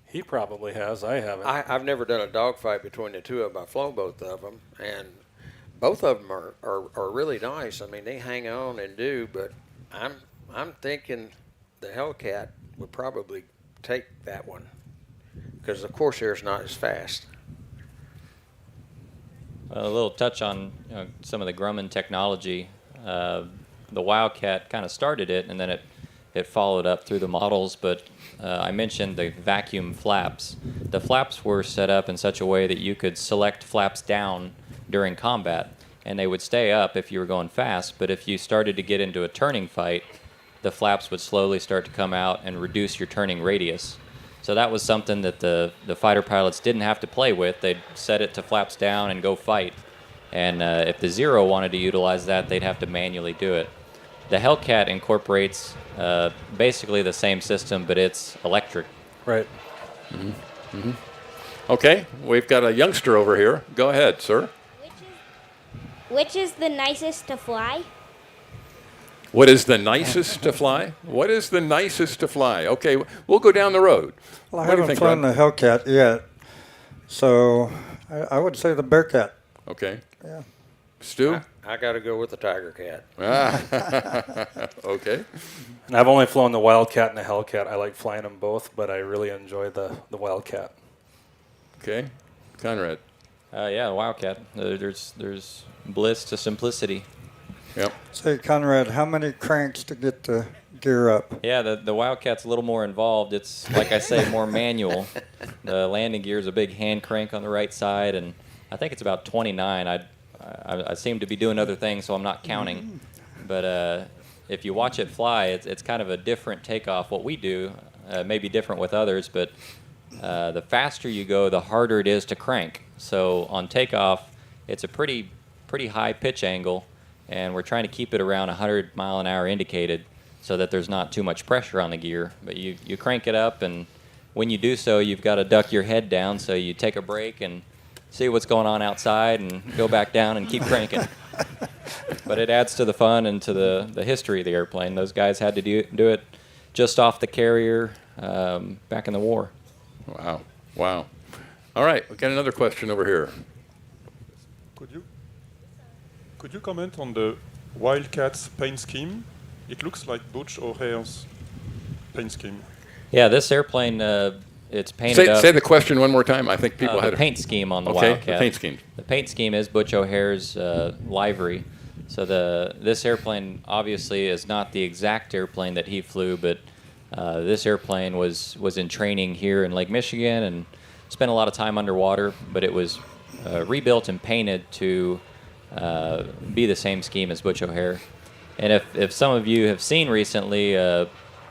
He probably has. I haven't. I've never done a dogfight between the two of them. I've flown both of them, and both of them are really nice. I mean, they hang on and do, but I'm thinking the Hellcat would probably take that one because the Corsair's not as fast. A little touch on some of the Grumman technology. The Wildcat kind of started it, and then it followed up through the models, but I mentioned the vacuum flaps. The flaps were set up in such a way that you could select flaps down during combat, and they would stay up if you were going fast, but if you started to get into a turning fight, the flaps would slowly start to come out and reduce your turning radius. So that was something that the fighter pilots didn't have to play with. They'd set it to flaps down and go fight. And if the Zero wanted to utilize that, they'd have to manually do it. The Hellcat incorporates basically the same system, but it's electric. Right. Mm-hmm. Mm-hmm. Okay, we've got a youngster over here. Go ahead, sir. Which is the nicest to fly? What is the nicest to fly? What is the nicest to fly? Okay, we'll go down the road. Well, I What do you haven't think, flown Rod? the Hellcat yet, so I would say the Bearcat. Okay. Yeah. Stu? I got to go with the Tiger Cat. Okay. And I've only flown the Wildcat and the Hellcat. I like flying them both, but I really enjoy the Wildcat. Okay. Conrad? Yeah, Wildcat. There's bliss to simplicity. Yep. Say, Conrad, how many cranks to get the gear up? Yeah, the Wildcat's a little more involved. It's, like I say, more manual. The landing gear is a big hand crank on the right side, and I think it's about 29. I seem to be doing other things, so I'm not counting. But if you watch it fly, it's kind of a different takeoff. What we do may be different with others, but the faster you go, the harder it is to crank. So on takeoff, it's a pretty high pitch angle, and we're trying to keep it around 100 mile an hour indicated so that there's not too much pressure on the gear. But you crank it up, and when you do so, you've got to duck your head down, so you take a break and see what's going on outside and go back down and keep cranking. But it adds to the fun and to the history of the airplane. Those guys had to do it just off the carrier back in the war. Wow. Wow. All right, we've got another question over here. Could you comment on the Wildcat's paint scheme? It looks like Butch O'Hare's paint scheme. Yeah, this airplane, it's painted up. Say the question one more time. I think people had the paint scheme on the Okay, Wildcat. the paint scheme. The paint scheme is Butch O'Hare's livery. So this airplane obviously is not the exact airplane that he flew, but this airplane was in training here in Lake Michigan, and spent a lot of time underwater, but it was rebuilt and painted to be the same scheme as Butch O'Hare. And if some of you have seen recently,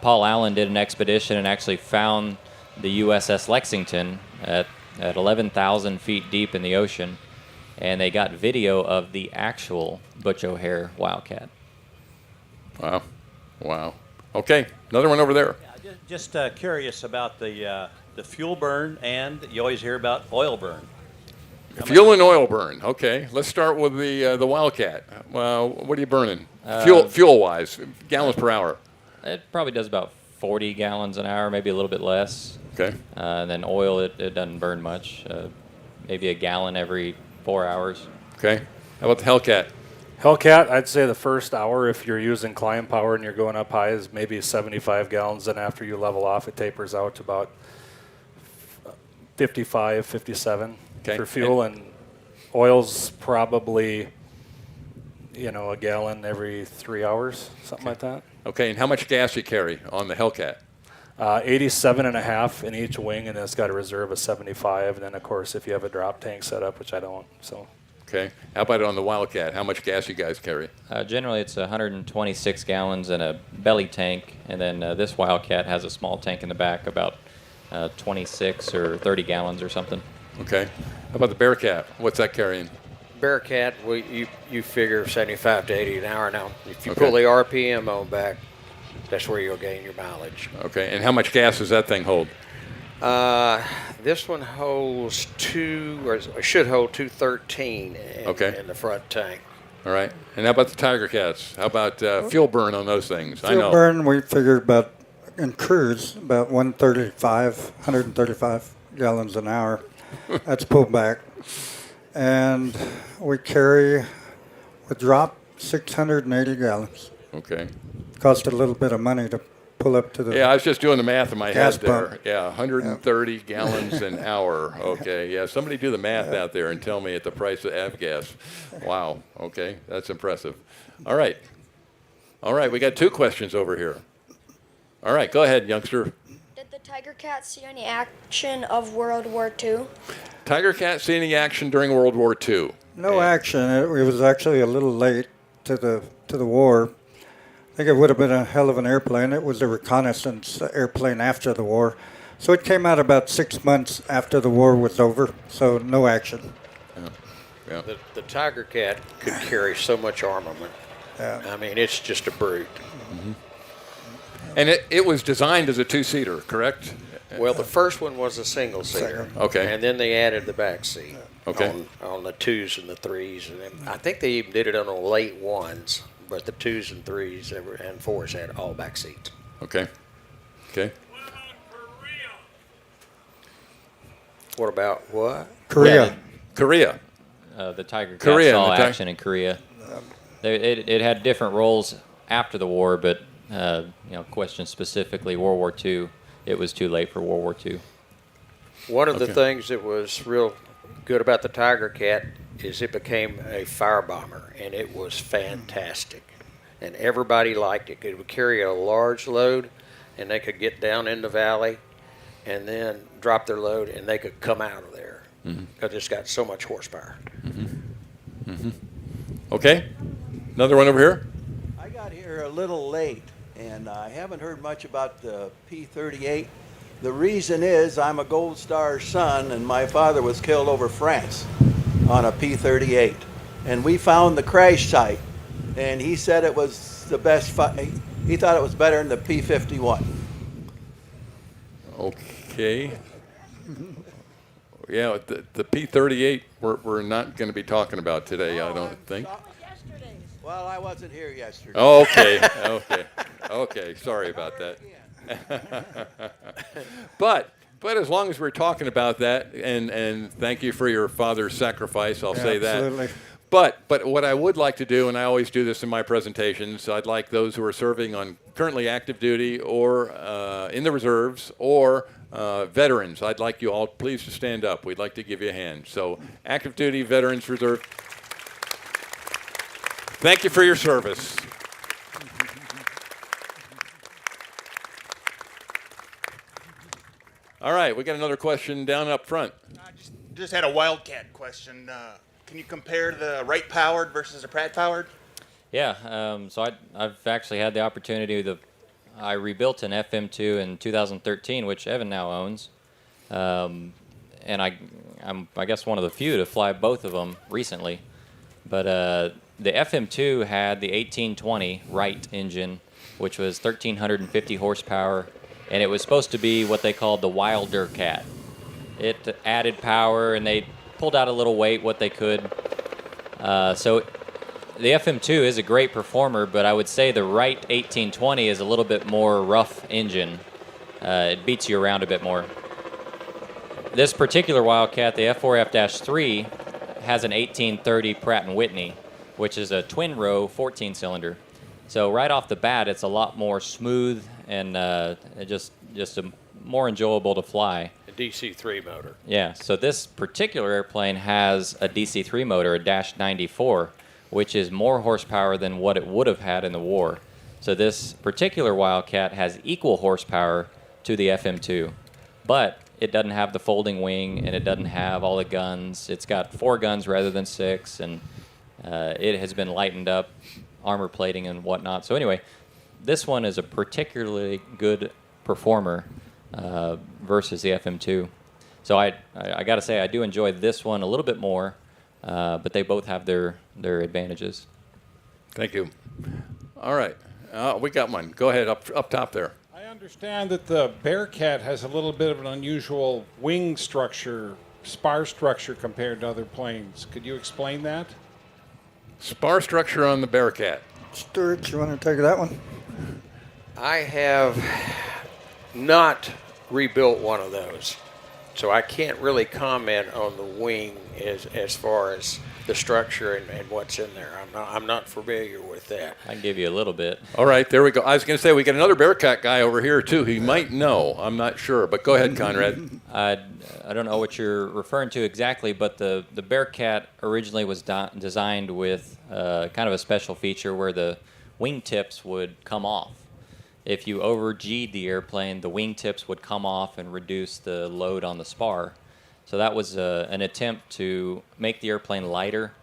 Paul Allen did an expedition and actually found the USS Lexington at 11,000 feet deep in the ocean, and they got video of the actual Butch O'Hare Wildcat. Wow. Wow. Okay, another one over there. Just curious about the fuel burn, and you always hear about oil burn. Fuel and oil burn. Okay, let's start with the Wildcat. Well, what are you burning? Fuel-wise, gallons per hour. It probably does about 40 gallons an hour, maybe a little bit less. Okay. And then oil, it doesn't burn much. Maybe a gallon every 4 hours. Okay. How about the Hellcat? Hellcat, I'd say the first hour, if you're using climb power and you're going up high, is maybe 75 gallons. And after you level off, it tapers out to about 55, 57 for fuel. And oil's probably, a gallon every 3 hours, something like that. Okay, and how much gas you carry on the Hellcat? 87.5 in each wing, and then it's got a reserve of 75. And then, of course, if you have a drop tank set up, which I don't, so. Okay. How about on the Wildcat? How much gas you guys carry? Generally, it's 126 gallons in a belly tank, and then this Wildcat has a small tank in the back, about 26 or 30 gallons or something. Okay. How about the Bearcat? What's that carrying? Bearcat, well, you figure 75 to 80 an hour now. If you pull the RPM on back, that's where you'll gain your mileage. Okay. And how much gas does that thing hold? This one holds should hold 213 in the front tank. All right. And how about the Tiger Cats? How about fuel burn on those things? Fuel burn, we figured about, in cruise, about 135 gallons an hour. That's pulled back. And we drop 680 gallons. Okay. Cost a little bit of money to pull up to the I was just doing the math in my head there. pump. Yeah, 130 gallons an hour. Okay, yeah. Somebody do the math out there and tell me at the price of avgas. Wow. Okay, that's impressive. All right. We got two questions over here. All right, go ahead, youngster. Did the Tiger Cat see any action of World War II? Tiger Cat see any action during World War II? No action. It was actually a little late to the war. I think it would have been a hell of an airplane. It was a reconnaissance airplane after the war. So it came out about 6 months after the war was over, so no action. Yeah. The Tiger Cat could carry so much armament. Yeah. I mean, it's just a brute. Mm-hmm. And it was designed as a two-seater, correct? Well, the first one was a single-seater. Okay. And then they added the back seat. Okay. On the 2s and the 3s. And then I think they even did it on the late 1s. But the 2s and 3s and 4s had all back seats. Okay. What about what? Korea. Korea. The Tiger Cat saw action in Korea. It had different roles after the war, but question specifically World War II. It was too late for World War II. One of the things that was real good about the Tiger Cat is it became a fire bomber, and it was fantastic. And everybody liked it. It would carry a large load, and they could get down in the valley and then drop their load, and they could come out of there because it's got so much horsepower. Okay. Another one over here. I got here a little late, and I haven't heard much about the P-38. The reason is I'm a Gold Star son, and my father was killed over France on a P-38. And we found the crash site, and he said it was the best he thought it was better than the P-51. Okay. Yeah, the P-38 we're not going to be talking about today, I don't think. Well, I wasn't here yesterday. Oh, okay. Sorry about that. But as long as we're talking about that, and thank you for your father's sacrifice, I'll say that. Absolutely. But what I would like to do, and I always do this in my presentations, I'd like those who are serving on currently active duty or in the reserves or veterans, I'd like you all please to stand up. We'd like to give you a hand. So active duty, veterans, reserve. Thank you for your service. All right, we got another question down up front. Just had a Wildcat question. Can you compare the Wright powered versus the Pratt powered? Yeah, so I've actually had the opportunity I rebuilt an FM2 in 2013, which Evan now owns. And I'm I guess one of the few to fly both of them recently. But the FM2 had the 1820 Wright engine, which was 1,350 horsepower, and it was supposed to be what they called the Wilder Cat. It added power, and they pulled out a little weight what they could. So the FM2 is a great performer, but I would say the Wright 1820 is a little bit more rough engine. It beats you around a bit more. This particular Wildcat, the F4F-3, has an 1830 Pratt & Whitney, which is a twin-row 14-cylinder. So right off the bat, it's a lot more smooth and just more enjoyable to fly. A DC-3 motor. Yeah, so this particular airplane has a DC-3 motor, a Dash 94, which is more horsepower than what it would have had in the war. So this particular Wildcat has equal horsepower to the FM2, but it doesn't have the folding wing, and it doesn't have all the guns. It's got 4 guns rather than 6, and it has been lightened up, armor plating and whatnot. So anyway, this one is a particularly good performer versus the FM2. So I got to say, I do enjoy this one a little bit more, but they both have their advantages. Thank you. All right, we got one. Go ahead, up top there. I understand that the Bearcat has a little bit of an unusual wing structure, spar structure compared to other planes. Could you explain that? Spar structure on the Bearcat. Stuart, you want to take that one? I have not rebuilt one of those, so I can't really comment on the wing as far as the structure and what's in there. I'm not familiar with that. I can give you a little bit. All right, there we go. I was going to say, we got another Bearcat guy over here, too. He might know. I'm not sure, but go ahead, Conrad. I don't know what you're referring to exactly, but the Bearcat originally was designed with kind of a special feature where the wingtips would come off. If you over-G'd the airplane, the wingtips would come off and reduce the load on the spar. So that was an attempt to make the airplane lighter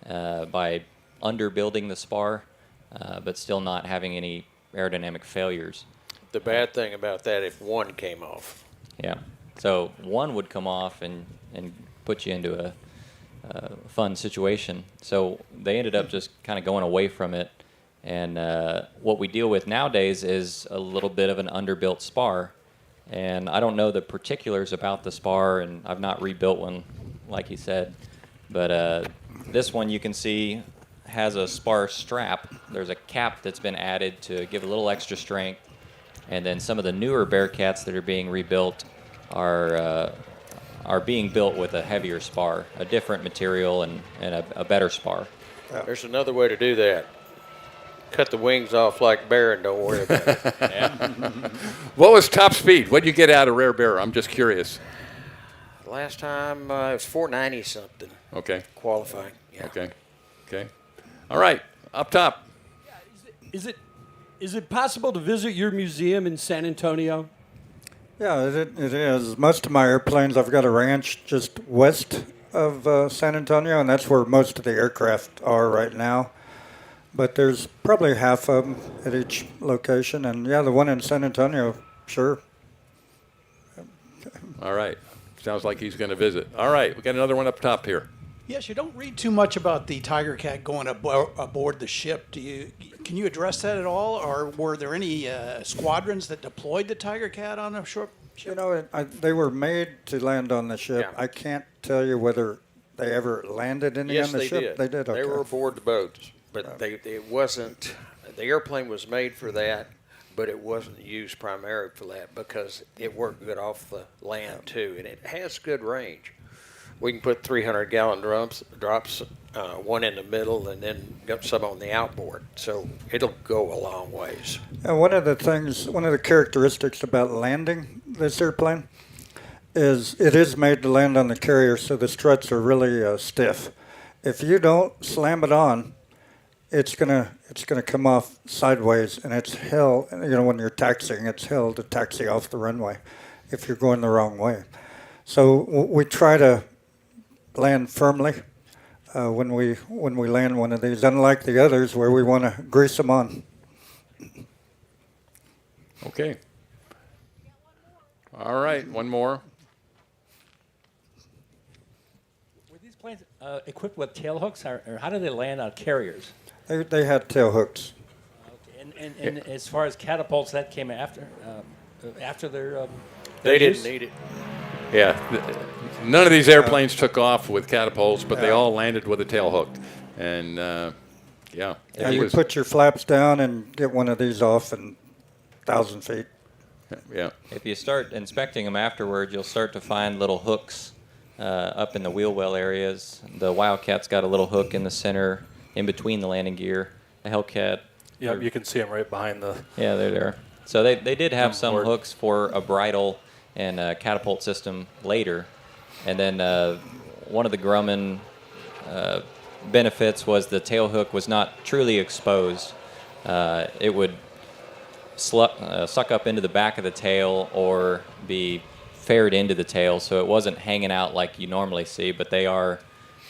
by underbuilding the spar, but still not having any aerodynamic failures. The bad thing about that, if one came off. Yeah. So one would come off and put you into a fun situation. So they ended up just kind of going away from it. And what we deal with nowadays is a little bit of an underbuilt spar. And I don't know the particulars about the spar, and I've not rebuilt one, like he said. But this one you can see has a spar strap. There's a cap that's been added to give a little extra strength. And then some of the newer Bearcats that are being rebuilt are being built with a heavier spar, a different material and a better spar. There's another way to do that. Cut the wings off like Bear and don't worry about it. Yeah. What was top speed? What did you get out of Rare Bear? I'm just curious. Last time it was 490 something. Okay. Qualifying. Yeah. Okay. Okay. All right. Up top. Is it possible to visit your museum in San Antonio? Yeah, it is. Most of my airplanes, I've got a ranch just west of San Antonio, and that's where most of the aircraft are right now. But there's probably half of them at each location. And, yeah, the one in San Antonio, sure. All right. Sounds like he's going to visit. All right. We got another one up top here. Yes, you don't read too much about the Tiger Cat going aboard the ship. Can you address that at all? Or were there any squadrons that deployed the Tiger Cat on a ship? You know, they were made to land on the ship. Yeah. I can't tell you whether they ever landed any Yes, on the they ship. did. They did, okay. They were aboard the boats. But it wasn't, the airplane was made for that, but it wasn't used primarily for that because it worked good off the land too, and it has good range. We can put 300-gallon drops, one in the middle, and then got some on the outboard, so it'll go a long ways. And one of the characteristics about landing this airplane is it is made to land on the carrier, so the struts are really stiff. If you don't slam it on, it's gonna come off sideways, and it's hell. You know, when you're taxiing, it's hell to taxi off the runway. if you're going the wrong way. So we try to land firmly when we land one of these, unlike the others where we want to grease them on. Okay. All right, one more. Were these planes equipped with tail hooks, or how did they land on carriers? They had tail hooks. And as far as catapults, that came after their. They use? didn't need it. Yeah, none of these airplanes took off with catapults, but they all landed with a tail hook. And yeah, Yeah, you put your flaps down and get one of these off in 1,000 feet. Yeah. If you start inspecting them afterward, you'll start to find little hooks up in the wheel well areas. The Wildcat's got a little hook in the center, in between the landing gear. The Hellcat. Yeah, you can see them right behind the. Yeah, they're there. So they did have some board. hooks for a bridle and a catapult system later. And then one of the Grumman benefits was the tail hook was not truly exposed. It would suck up into the back of the tail or be fared into the tail, so it wasn't hanging out like you normally see, but they are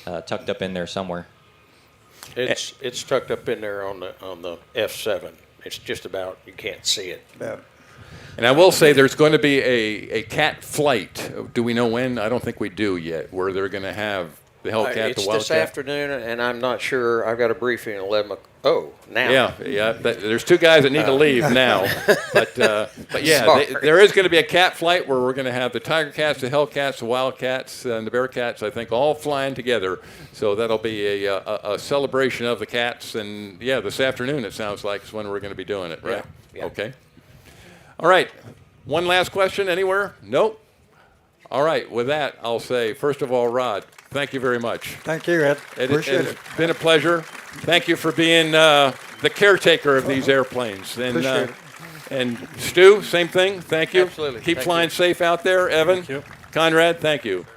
tucked up in there somewhere. It's tucked up in there on the F7. It's just about, you can't see it. Yeah. And I will say there's going to be a cat flight. Do we know when? I don't think we do yet, where they're going to have the Hellcat, It's the Wildcat. this afternoon, and I'm not sure. I've got a briefing at 11 o'clock. Oh, now. Yeah. There's two guys that need to leave now, but yeah, there is going to be a cat flight where we're going to have the Tiger Cats, the Hellcats, the Wildcats, and the Bearcats. I think all flying together. So that'll be a celebration of the cats. And yeah, this afternoon it sounds like is when we're going to be doing it, right? Yeah. Okay. All right. One last question anywhere? Nope. All right. With that, I'll say first of all, Rod, thank you very much. Thank you, Ed. Appreciate it. It's been a pleasure. Thank you for being the caretaker of these airplanes. And, Appreciate it. And Stu, same thing. Thank you. Absolutely. Keep Thank flying you. safe out there. Evan, Thank you. Conrad, thank you.